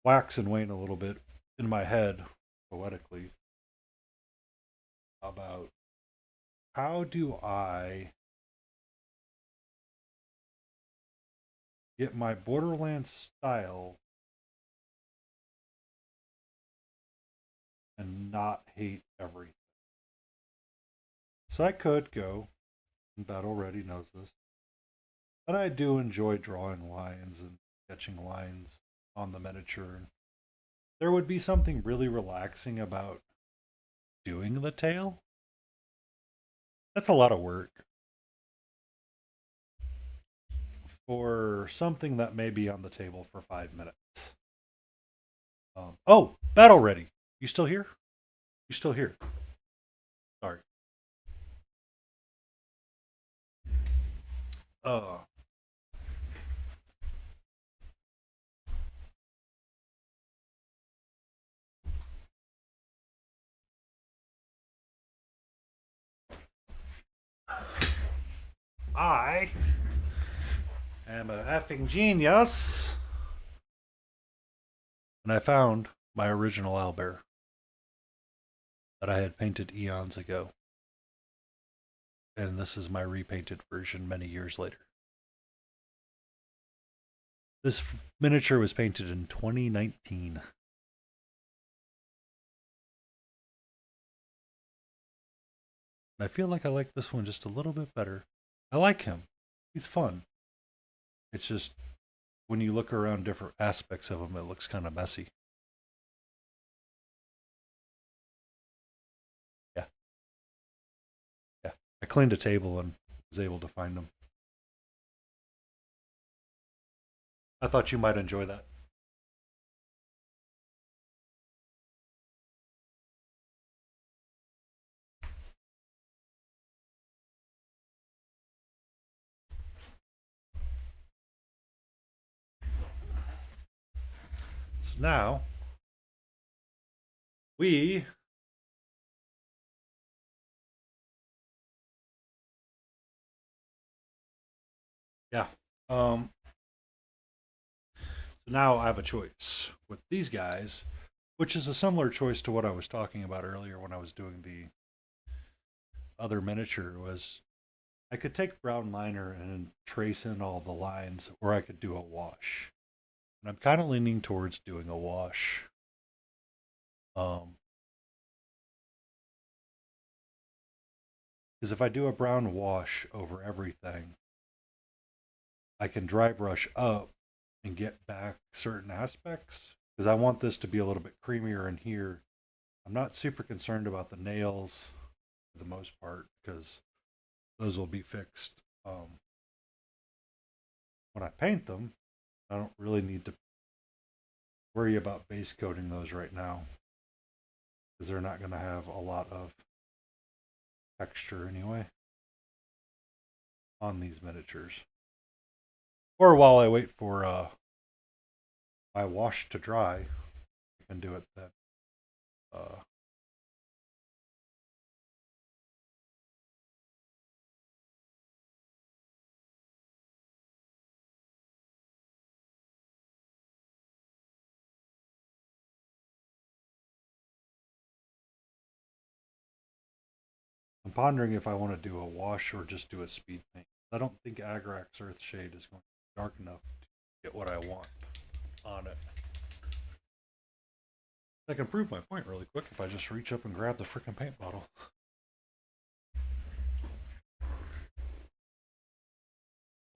wax and wane a little bit in my head poetically about how do I get my Borderlands style and not hate everything. So I could go, and Bet already knows this, but I do enjoy drawing lines and sketching lines on the miniature. There would be something really relaxing about doing the tail. That's a lot of work for something that may be on the table for 5 minutes. Oh, Battle Ready. You still here? You still here? Sorry. Uh, I am a effing genius. And I found my original owlbear that I had painted eons ago. And this is my repainted version many years later. This miniature was painted in 2019. And I feel like I like this one just a little bit better. I like him. He's fun. It's just when you look around different aspects of him, it looks kind of messy. Yeah. Yeah. I cleaned a table and was able to find them. I thought you might enjoy that. So now we, yeah. So now I have a choice with these guys, which is a similar choice to what I was talking about earlier when I was doing the other miniature. Was I could take brown liner and trace in all the lines, or I could do a wash. And I'm kind of leaning towards doing a wash. Um, because if I do a brown wash over everything, I can dry brush up and get back certain aspects. Because I want this to be a little bit creamier in here. I'm not super concerned about the nails for the most part because those will be fixed when I paint them. I don't really need to worry about base coating those right now because they're not going to have a lot of texture anyway on these miniatures. Or while I wait for my wash to dry, I can do it then. Uh, I'm pondering if I want to do a wash or just do a speed paint. I don't think Agrax Earthshade is going to be dark enough to get what I want on it. I can prove my point really quick if I just reach up and grab the freaking paint bottle.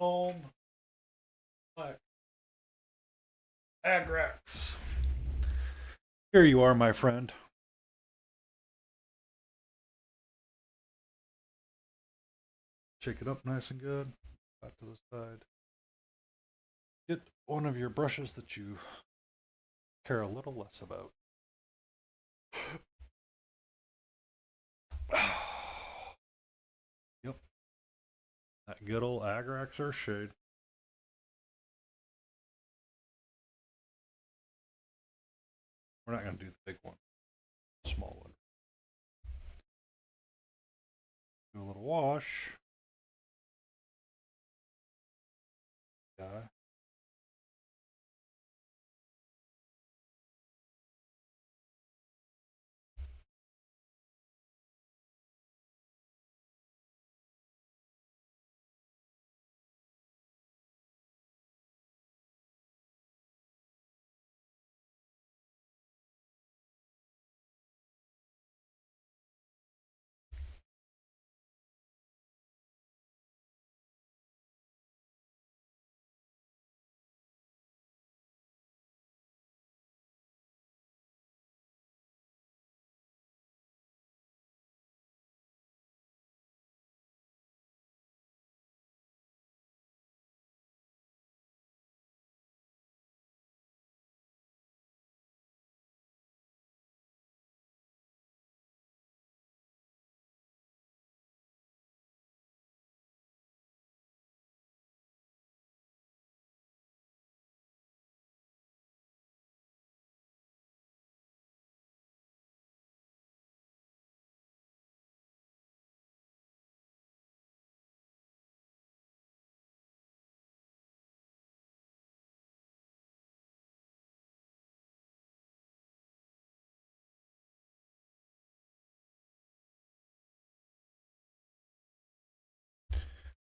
Home. Black. Agrax. Here you are, my friend. Shake it up nice and good. Back to the side. Get one of your brushes that you care a little less about. Yep. That good old Agrax Earthshade. We're not going to do the big one. Small one. Do a little wash. Yeah.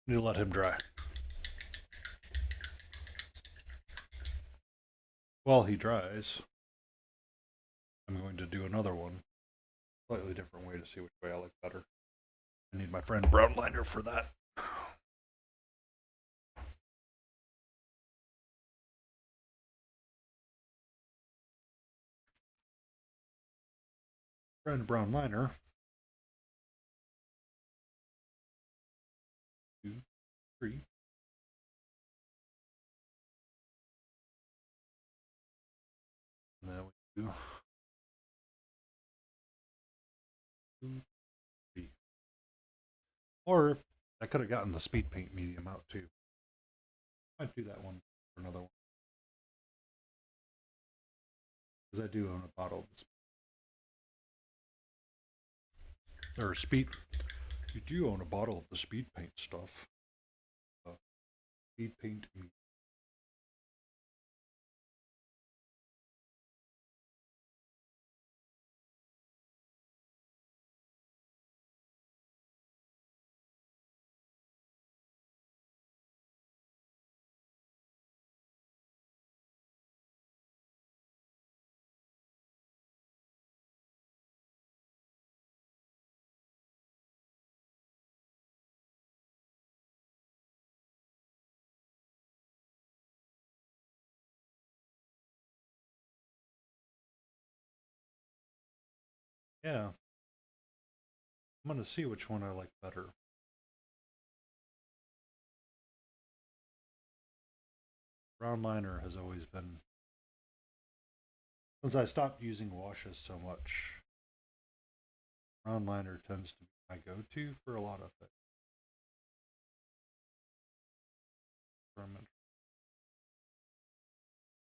Need to let him dry. While he dries, I'm going to do another one. Slightly different way to see which way I like better. I need my friend Brown Liner for that. Friend Brown Liner. 2, 3. 2, 3. Or I could have gotten the speed paint medium out too. Might do that one for another one. Because I do own a bottle of or speed. You do own a bottle of the speed paint stuff. Speed paint medium. Yeah. I'm going to see which one I like better. Brown liner has always been, since I stopped using washes so much, brown liner tends to be my go-to for a lot of things.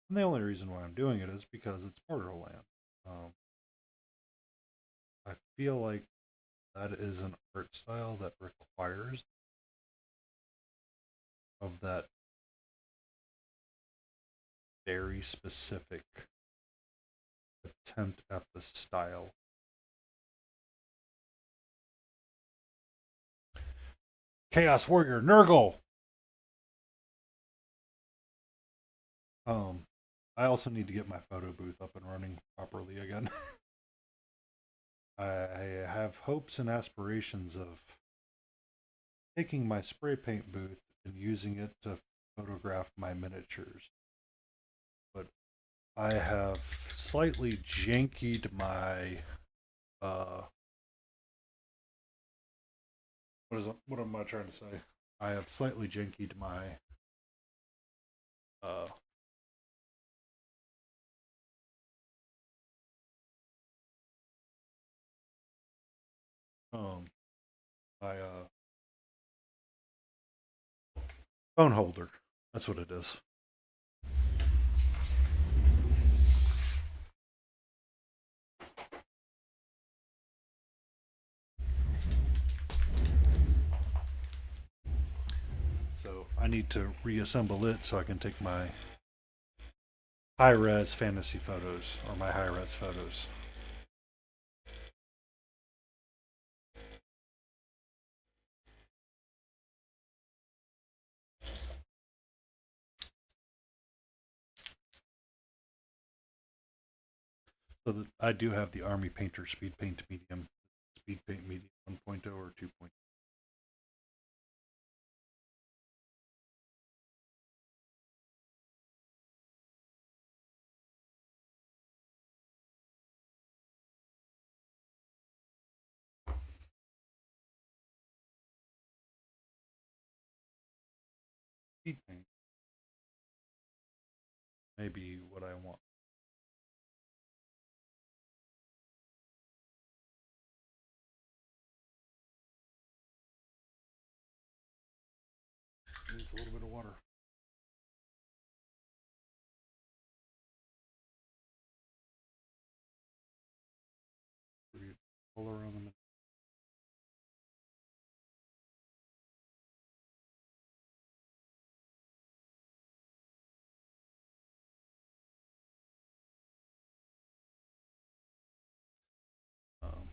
And the only reason why I'm doing it is because it's Borderland. Um, I feel like that is an art style that requires of that very specific attempt at the style. Chaos Warrior Nurgle. I also need to get my photo booth up and running properly again. I have hopes and aspirations of taking my spray paint booth and using it to photograph my miniatures. But I have slightly jankied my what am I trying to say? I have slightly jankied my uh um my phone holder. That's what it is. So I need to reassemble it so I can take my high-res fantasy photos or my high-res photos. So that I do have the Army Painter Speed Paint Medium, Speed Paint Medium 1.0 or 2.0. Speed paint may be what I want. Needs a little bit of water. Color on them. Um,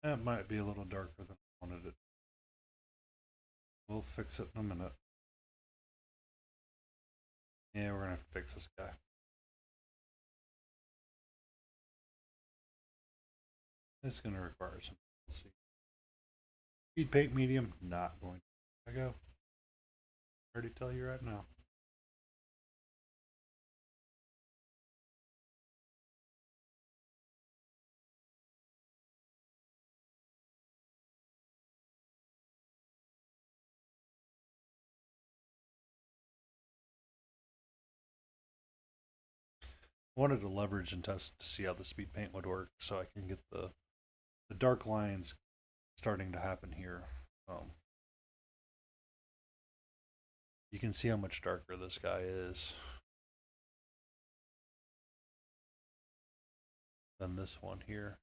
that might be a little darker than I wanted it. We'll fix it in a minute. Yeah, we're gonna have to fix this guy. It's going to require some. Let's see. Speed paint medium, not going to go. I already tell you right now. I wanted to leverage and test to see how the speed paint would work so I can get the dark lines starting to happen here. You can see how much darker this guy is than this one here.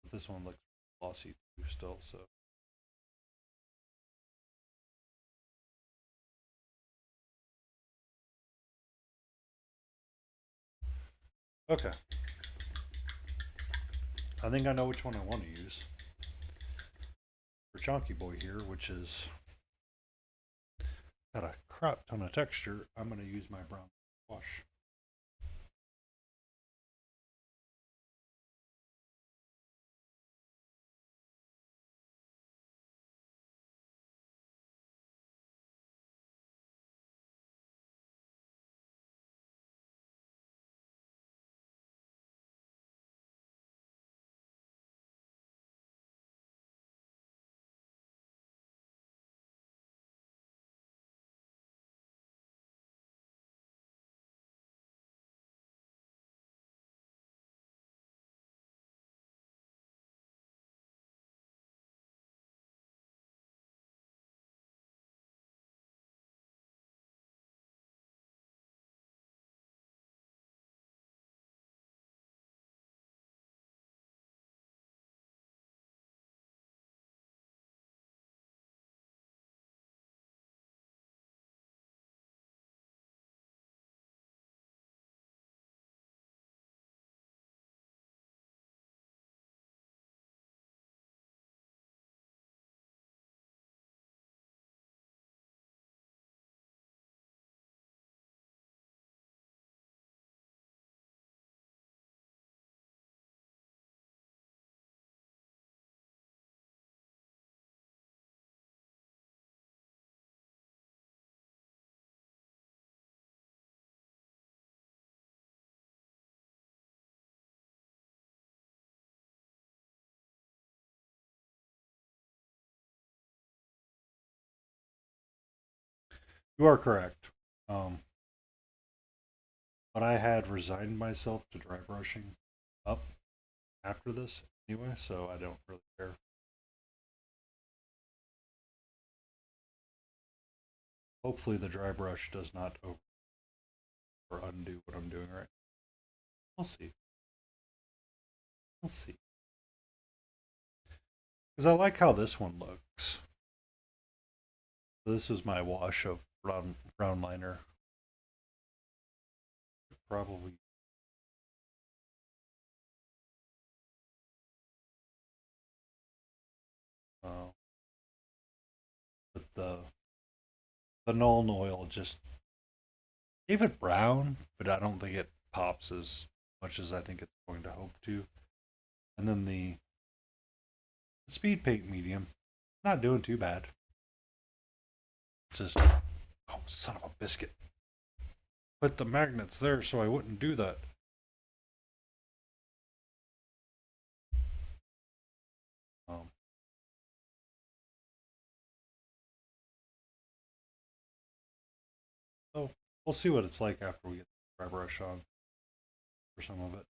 But this one looks glossy too still, so. Okay. I think I know which one I want to use. For Chonky Boy here, which is got a crap ton of texture, I'm going to use my brown wash. You are correct. But I had resigned myself to dry brushing up after this anyway, so I don't really care. Hopefully the dry brush does not over or undo what I'm doing right now. We'll see. We'll see. Because I like how this one looks. This is my wash of brown liner. Probably. But the Nuln oil just gave it brown, but I don't think it pops as much as I think it's going to hope to. And then the speed paint medium, not doing too bad. Just, oh, son of a biscuit. Put the magnets there so I wouldn't do that. So we'll see what it's like after we get the dry brush on for some of it.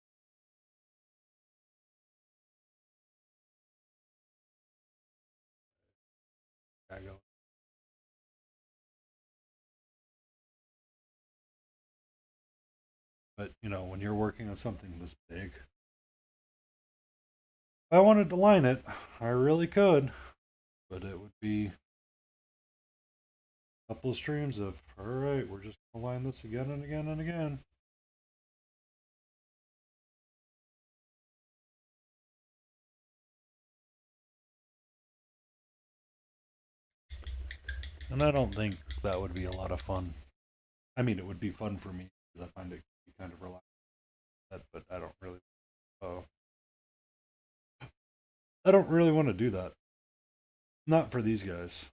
Go. But you know, when you're working on something this big, if I wanted to line it, I really could, but it would be a couple of streams of, all right, we're just gonna line this again and again and again. And I don't think that would be a lot of fun. I mean, it would be fun for me because I find it kind of relaxing. that, but I don't really. I don't really want to do that. Not for these guys.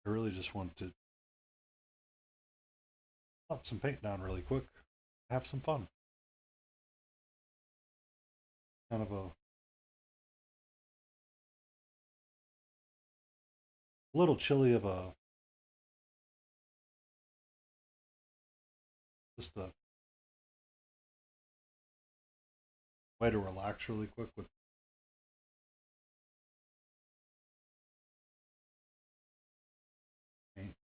I really just want to pop some paint down really quick, have some fun. Kind of a little chilly of a just a way to relax really quick with paint.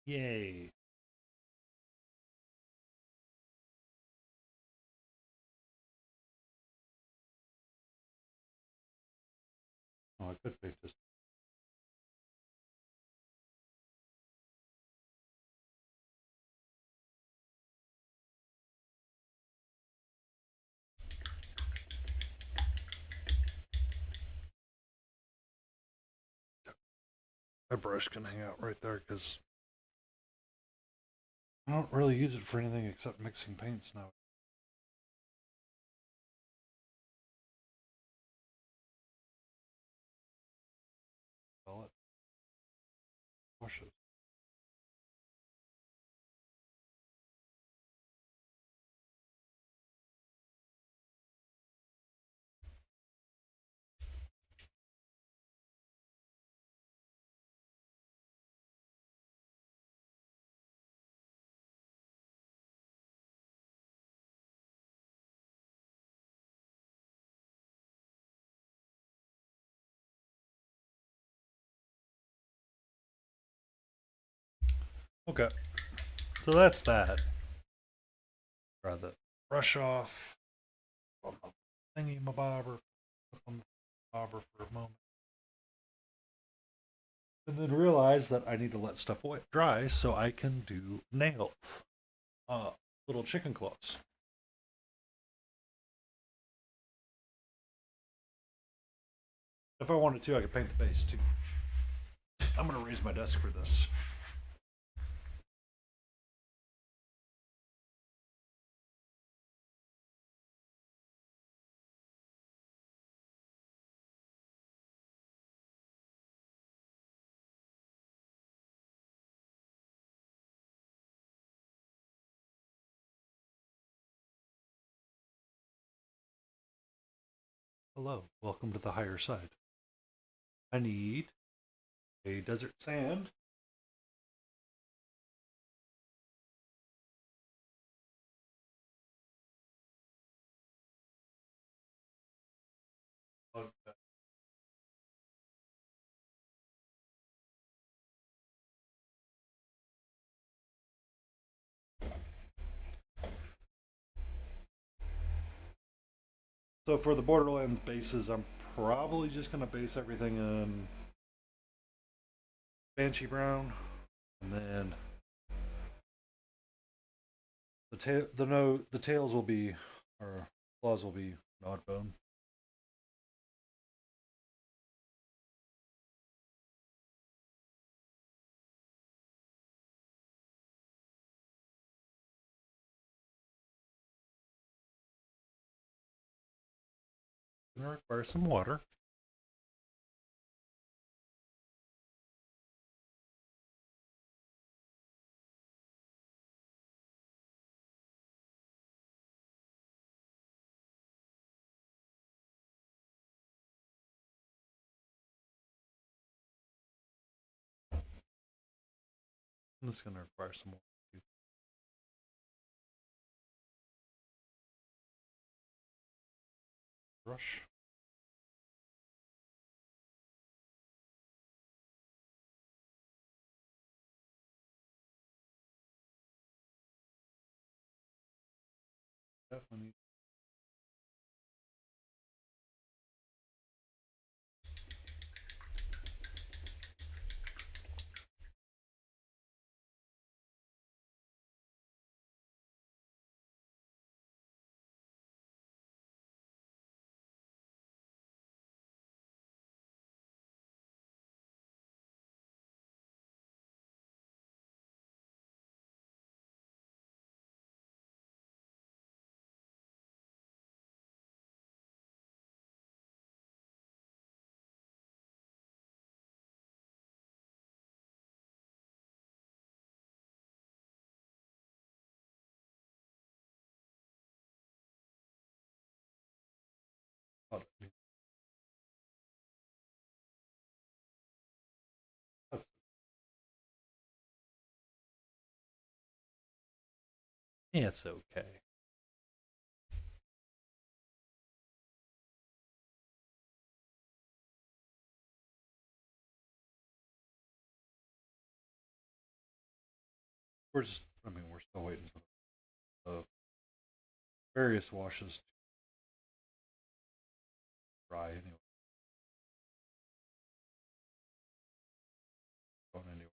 Yay! Oh, I could pick just. My brush can hang out right there because I don't really use it for anything except mixing paints now. Call it washes. Okay, so that's that. Grab the brush off. On the thingy, my bobber. Put on the bobber for a moment. And then realize that I need to let stuff dry so I can do nails. Little chicken claws. If I wanted to, I could paint the base too. I'm going to raise my desk for this. Hello, welcome to the higher side. I need a desert sand. Okay. So for the Borderland bases, I'm probably just going to base everything in Banshee Brown, and then the tails will be, or claws will be Nodbone. Gonna require some water. This is gonna require some water. brush. Definitely. It's okay. We're just, I mean, we're still waiting for the various washes to dry anyway. Going anyway.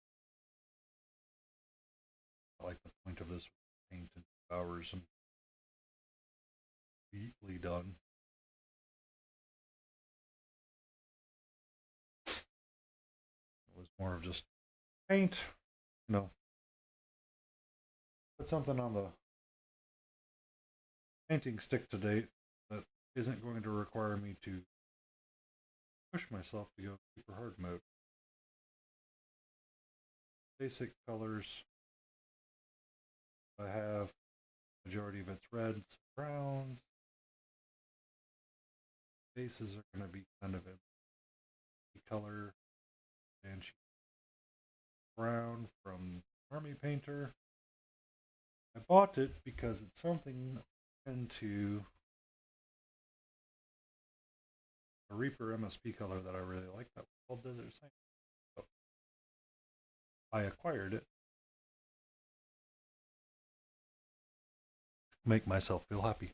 I like the point of this paint in 2 hours and neatly done. It was more of just paint, you know, put something on the painting stick to date that isn't going to require me to push myself to go super hard mode. Basic colors. I have majority of it's reds, browns. Bases are going to be kind of a color and brown from Army Painter. I bought it because it's something into a Reaper MSP color that I really like. That was called Desert Sand. So I acquired it. Make myself feel happy.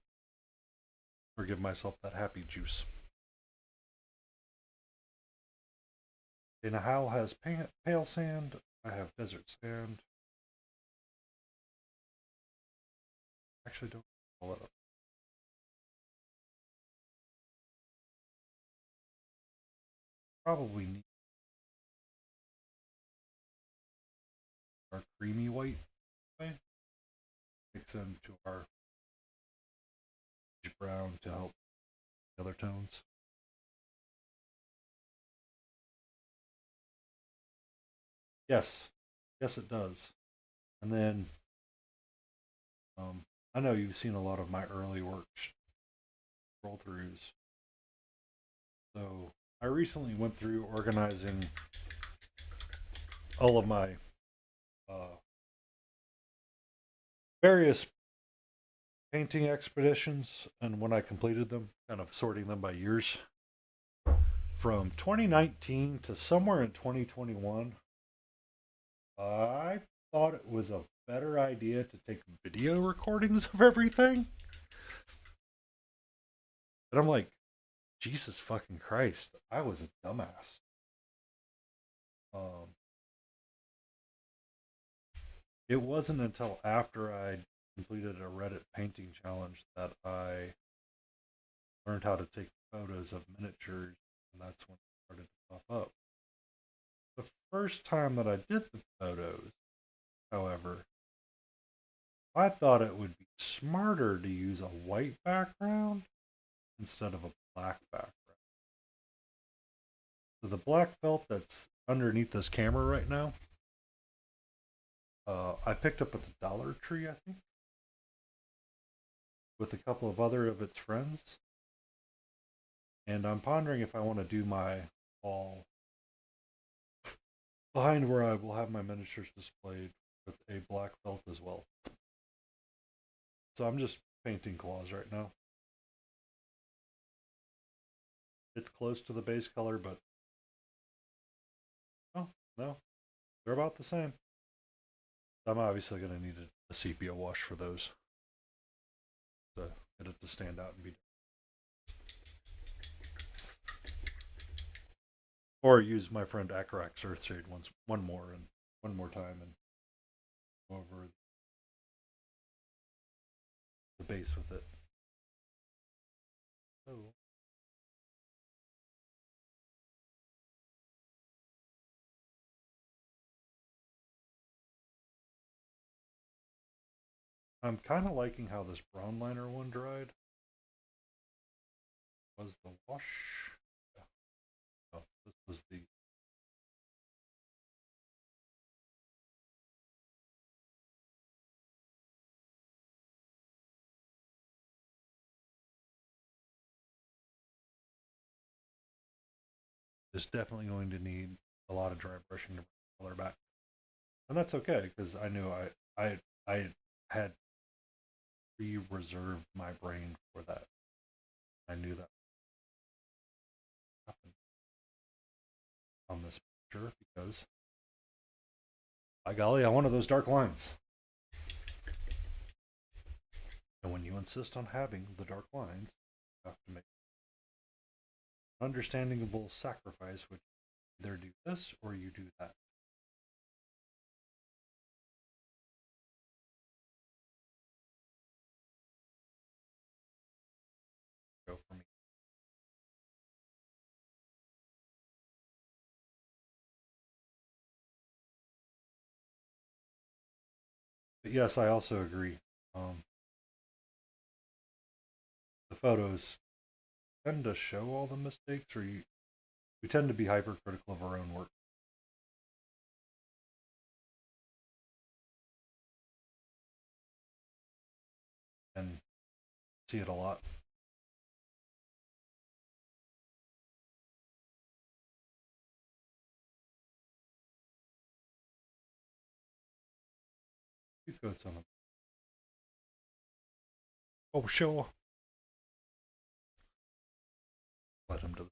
Or give myself that happy juice. Dana Howell has pale sand. I have desert sand. Actually, don't pull it up. Probably need our creamy white mix into our brown to help the other tones. Yes, yes, it does. And then I know you've seen a lot of my early work roll throughs. So I recently went through organizing all of my various painting expeditions, and when I completed them, kind of sorting them by years. From 2019 to somewhere in 2021, I thought it was a better idea to take video recordings of everything. And I'm like, Jesus fucking Christ, I was a dumbass. It wasn't until after I completed a Reddit painting challenge that I learned how to take photos of miniatures, and that's when it started to pop up. The first time that I did the photos, however, I thought it would be smarter to use a white background instead of a black background. So the black felt that's underneath this camera right now, I picked up at the Dollar Tree, I think, with a couple of other of its friends. And I'm pondering if I want to do my wall behind where I will have my miniatures displayed with a black felt as well. So I'm just painting claws right now. it's close to the base color, but oh no, they're about the same. I'm obviously going to need a sepia wash for those to get it to stand out and be. Or use my friend Acarax Earthshade one more time and go over the base with it. Oh. I'm kind of liking how this brown liner one dried. Was the wash? Yeah. Oh, this was the. It's definitely going to need a lot of dry brushing to bring the color back, and that's okay because I knew I had reserved my brain for that. I knew that happened on this picture because, by golly, I wanted those dark lines. And when you insist on having the dark lines, you have to make an understandable sacrifice, which either do this or you do that. Go for me. But yes, I also agree. The photos tend to show all the mistakes, or we tend to be hypercritical of our own work. And see it a lot. Few coats on them. Oh, sure. Let him do it.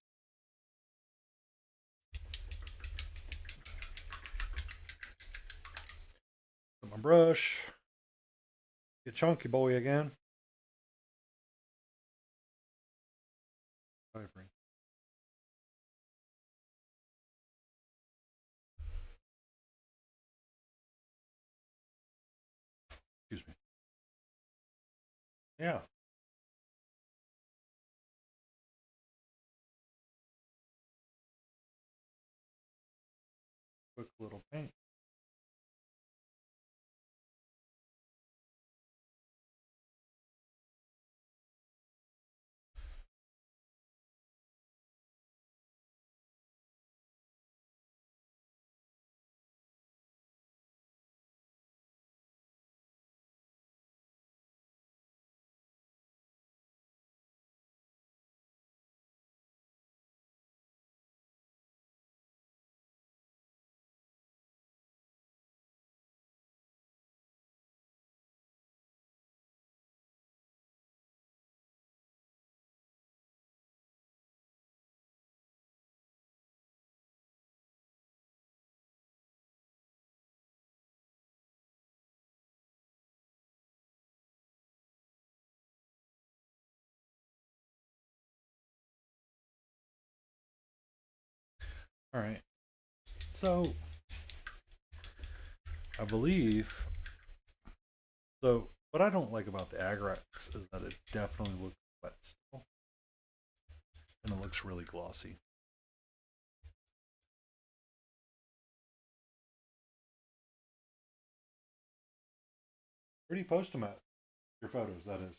Put my brush. Get chunky boy again. Excuse me. Yeah. Quick little paint. All right. So I believe. So what I don't like about the Agrax is that it definitely looks wet still, and it looks really glossy. Where do you post them at? Your photos, that is.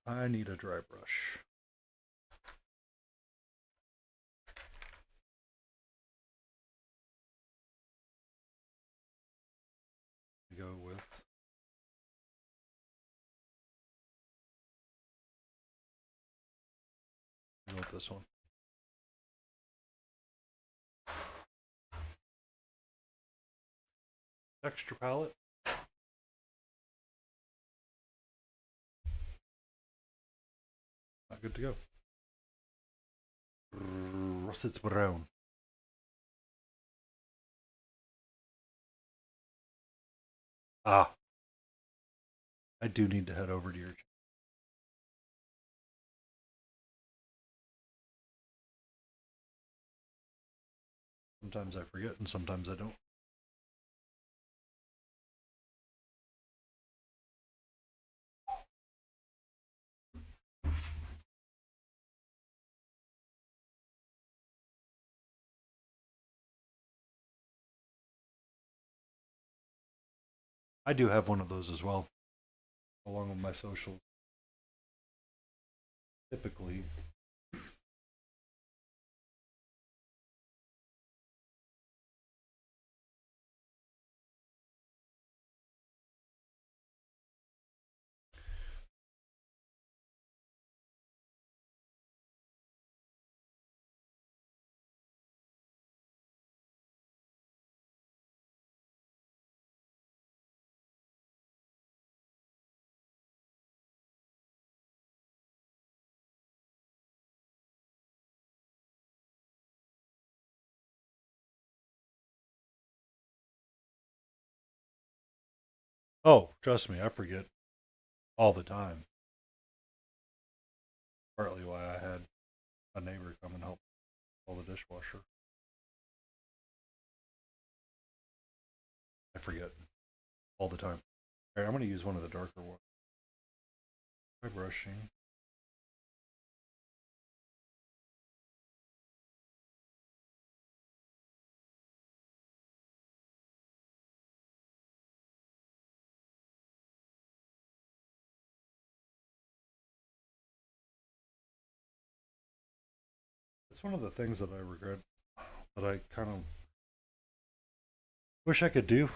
I need a dry brush. Go with Go with this one. Texture palette. Not good to go. Russet brown. Ah. I do need to head over to your. Sometimes I forget and sometimes I don't. I do have one of those as well, along with my socials. Typically. Oh, trust me, I forget all the time. Partly why I had a neighbor come and help pull the dishwasher. I forget all the time. All right, I'm going to use one of the darker ones. By brushing. It's one of the things that I regret, that I kind of wish I could do.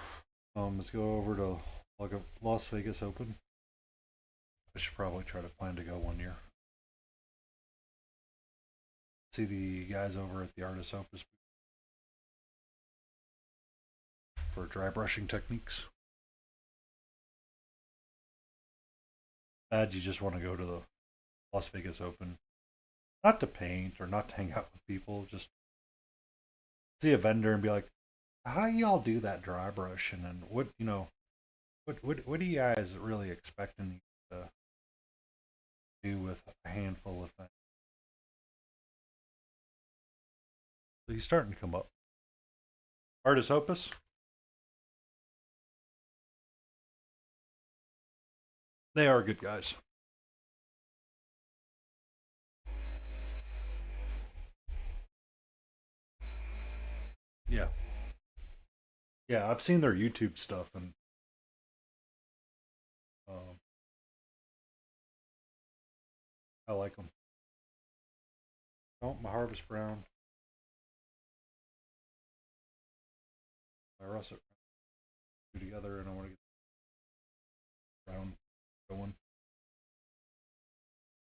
Is go over to like a Las Vegas Open. I should probably try to plan to go one year. See the guys over at the Artist Opus for dry brushing techniques. You just want to go to the Las Vegas Open, not to paint or not to hang out with people, just see a vendor and be like, "How y'all do that dry brushing? And what do you guys really expecting to do with a handful of things?" So he's starting to come up. Artist Opus. They are good guys. Yeah. Yeah, I've seen their YouTube stuff and um, I like them. Oh, my Harvest Brown, my Russet Brown together, and I want to get brown going.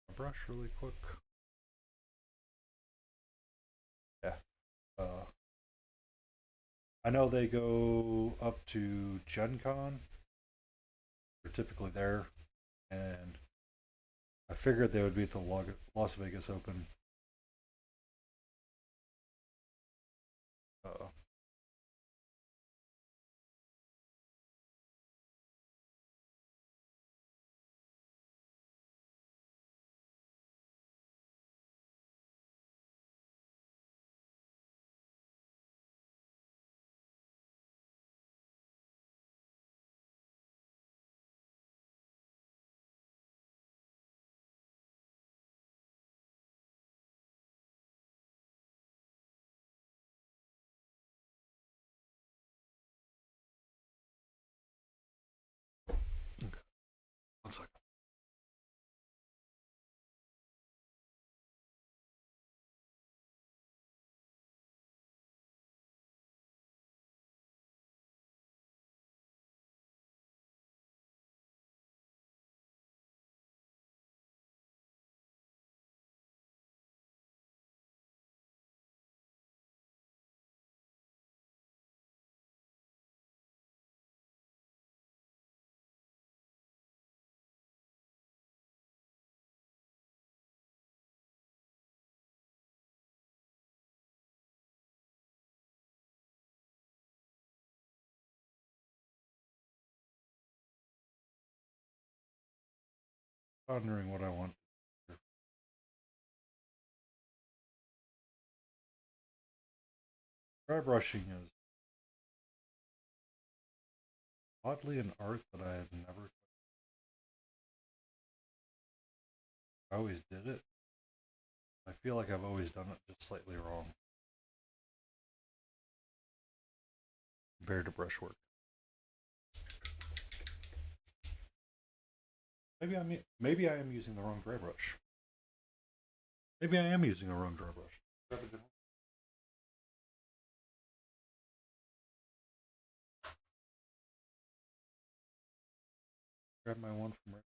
A brush really quick. Yeah. Uh, I know they go up to Gen Con. They're typically there, and I figured they would be at the Las Vegas Open. Uh, okay. One second. Pondering what I want. Dry brushing is oddly an art that I have never. I always did it. I feel like I've always done it just slightly wrong compared to brushwork. Maybe I am using the wrong dry brush. Maybe I am using the wrong dry brush. Grab my one from right.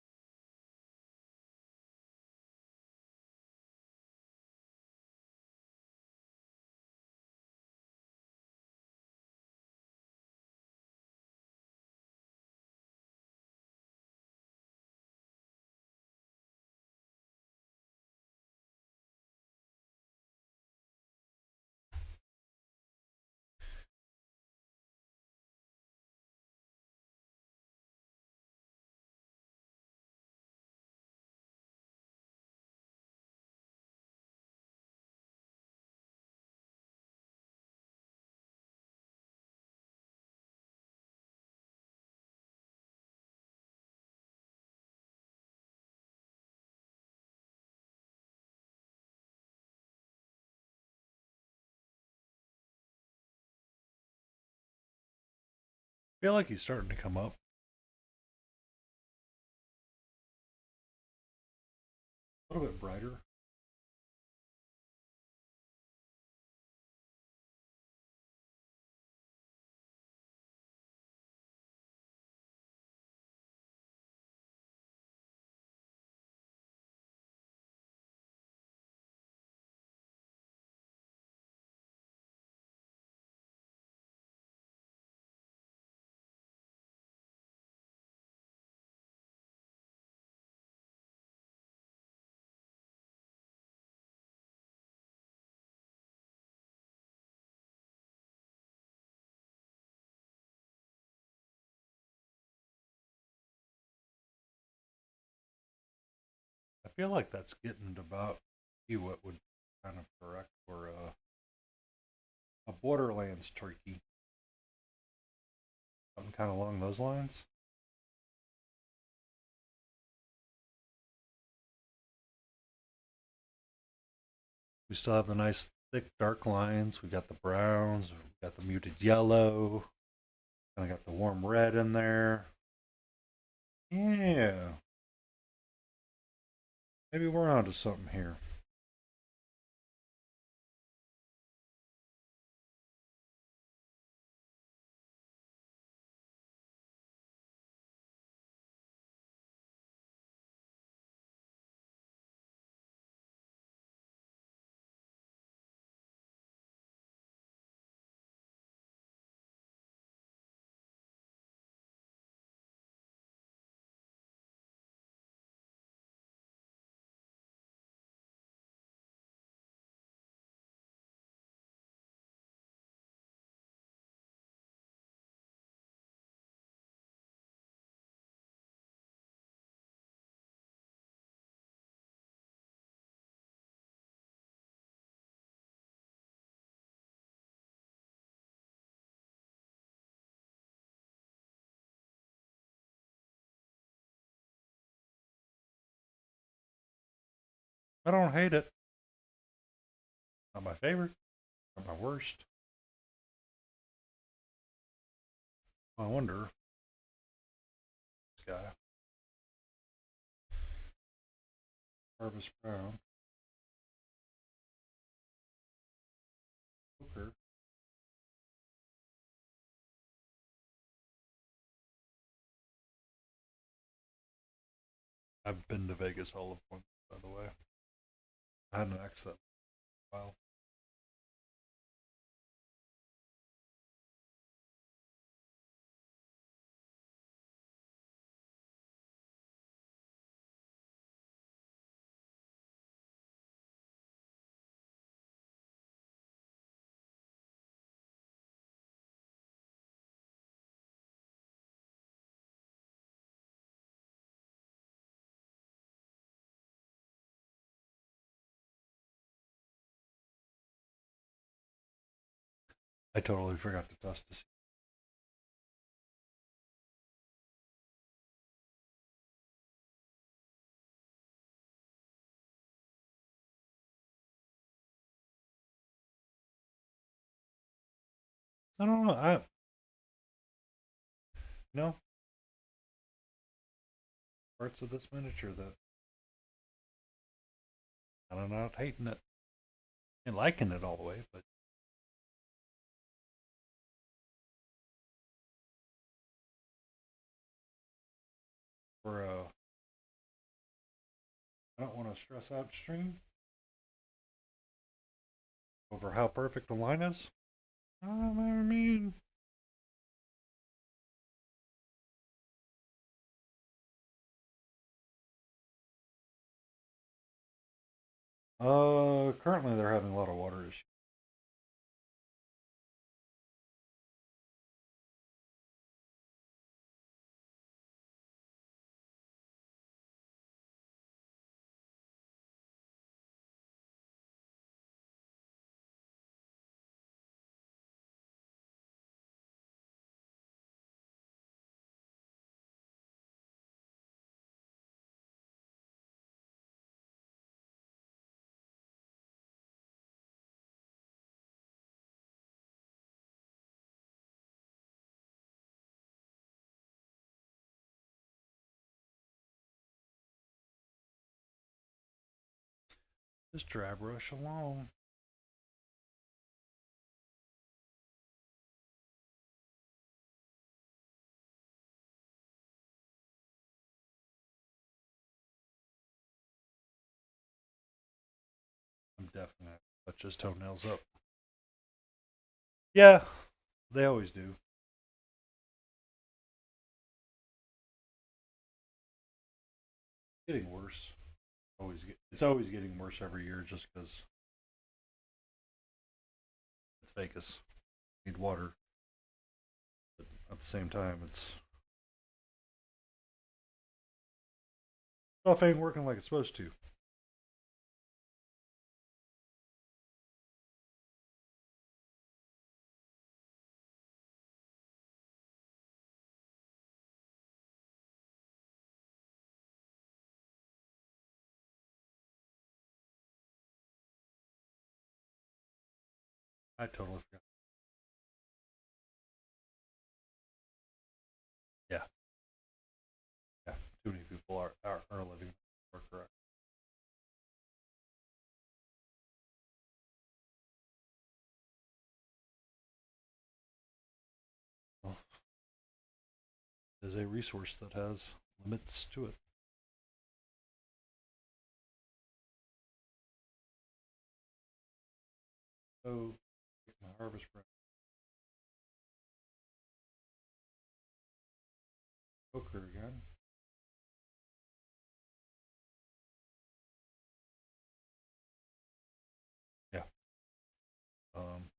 I feel like he's starting to come up. A little bit brighter. I feel like that's getting about be what would kind of correct for a Borderlands turkey. Something kind of along those lines. We still have the nice thick dark lines. We got the browns. We got the muted yellow. And I got the warm red in there. Yeah. Maybe we're onto something here. I don't hate it. Not my favorite. Not my worst. I wonder. This guy. Harvest Brown. Poker. I've been to Vegas all of once, by the way. I had an accent. Wow. I totally forgot to dust this. I don't know. No parts of this miniature that I'm not hating it and liking it all the way, but for I don't want to stress out stream over how perfect the line is. I mean, currently they're having a lot of water issues. Just dry brush along. I'm definitely touch his toenails up. Yeah, they always do. Getting worse. It's always getting worse every year just because it's Vegas. Need water, but at the same time, it's stuff ain't working like it's supposed to. I totally forgot. Yeah, yeah. Too many people are living are correct. Well, there's a resource that has limits to it. So, my harvest poker again. Yeah. Um,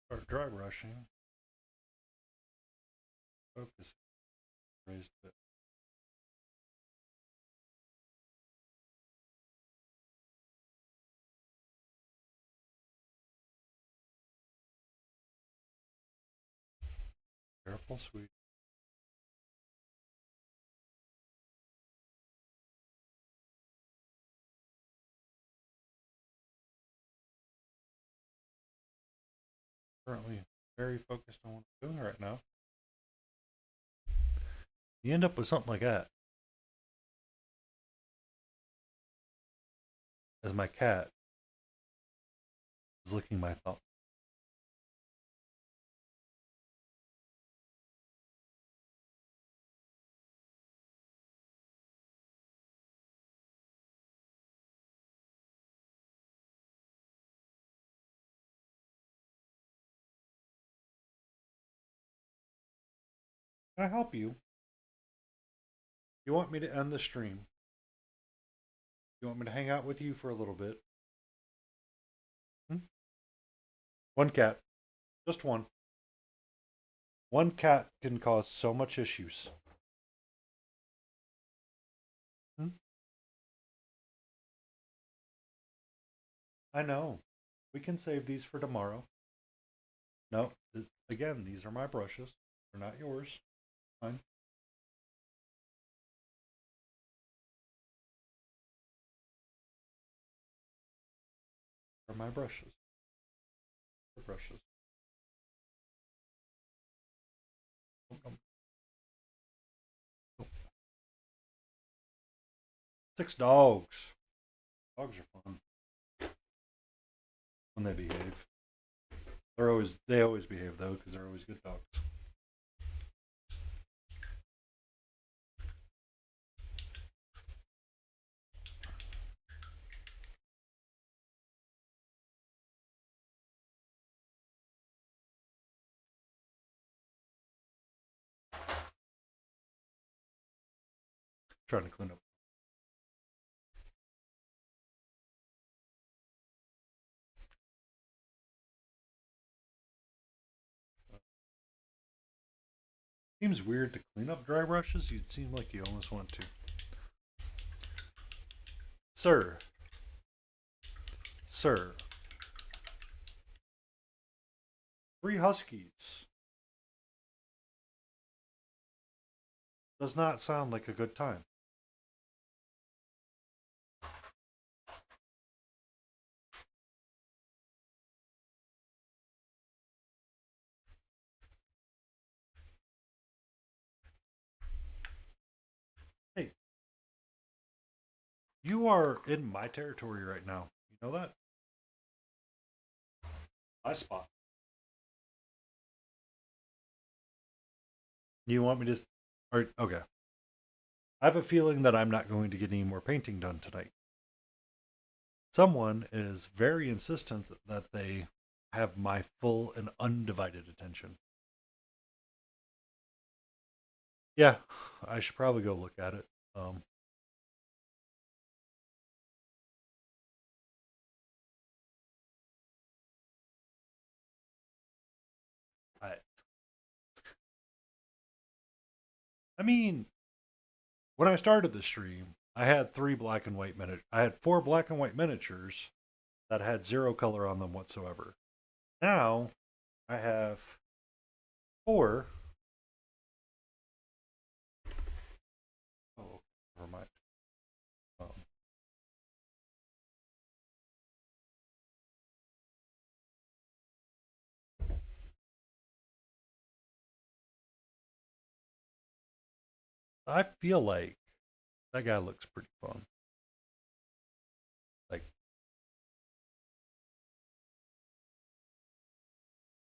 start dry brushing. Focus raised a bit. Careful, sweet. Currently very focused on what I'm doing right now. You end up with something like that. As my cat is licking my thumb. Can I help you? You want me to end the stream? You want me to hang out with you for a little bit? Hmm? One cat. Just one. One cat can cause so much issues. I know. We can save these for tomorrow. No, again, these are my brushes. They're not yours. Fine. They're my brushes. The brushes. Six dogs. Dogs are fun when they behave. They always behave though because they're always good dogs. Trying to clean up. Seems weird to clean up dry brushes. You'd seem like you almost want to. Sir. Sir. 3 huskies. Does not sound like a good time. Hey, you are in my territory right now. You know that? My spot. You want me to? Or okay. I have a feeling that I'm not going to get any more painting done tonight. Someone is very insistent that they have my full and undivided attention. Yeah, I should probably go look at it. I, I mean, when I started the stream, I had 3 black and white I had 4 black and white miniatures that had 0 color on them whatsoever. Now I have 4. Oh, never mind. Um, I feel like that guy looks pretty fun. Like,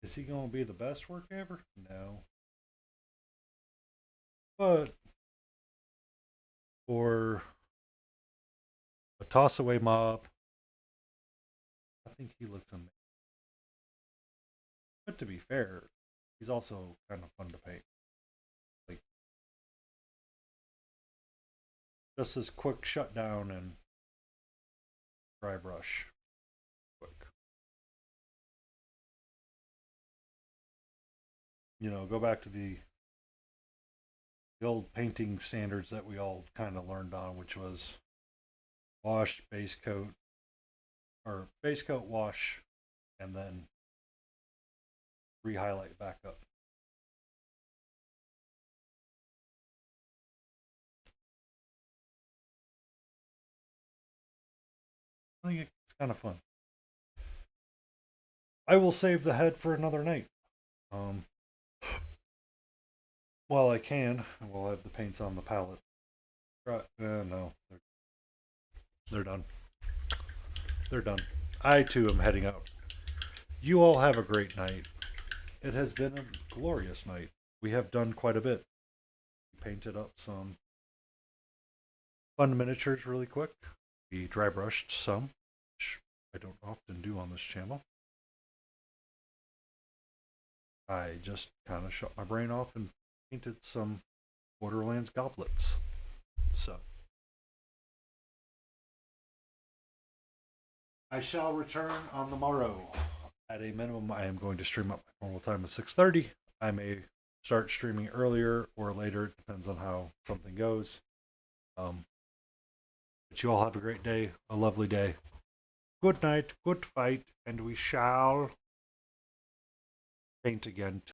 is he going to be the best work ever? No. But for a toss away mob, I think he looks amazing. But to be fair, he's also kind of fun to paint. Like, just this quick shutdown and dry brush. Quick. Go back to the old painting standards that we all kind of learned on, which was wash, base coat, or base coat, wash, and then re-highlight back up. I think it's kind of fun. I will save the head for another night. Um, while I can, we'll have the paints on the palette. Right? No, they're done. They're done. I too am heading out. You all have a great night. It has been a glorious night. We have done quite a bit. We painted up some fun miniatures really quick. We dry brushed some, which I don't often do on this channel. I just kind of shut my brain off and painted some Borderlands goblets. So, I shall return on the morrow. At a minimum, I am going to stream up my normal time at 6:30. I may start streaming earlier or later. It depends on how something goes. But you all have a great day, a lovely day. good night, good fight, and we shall paint again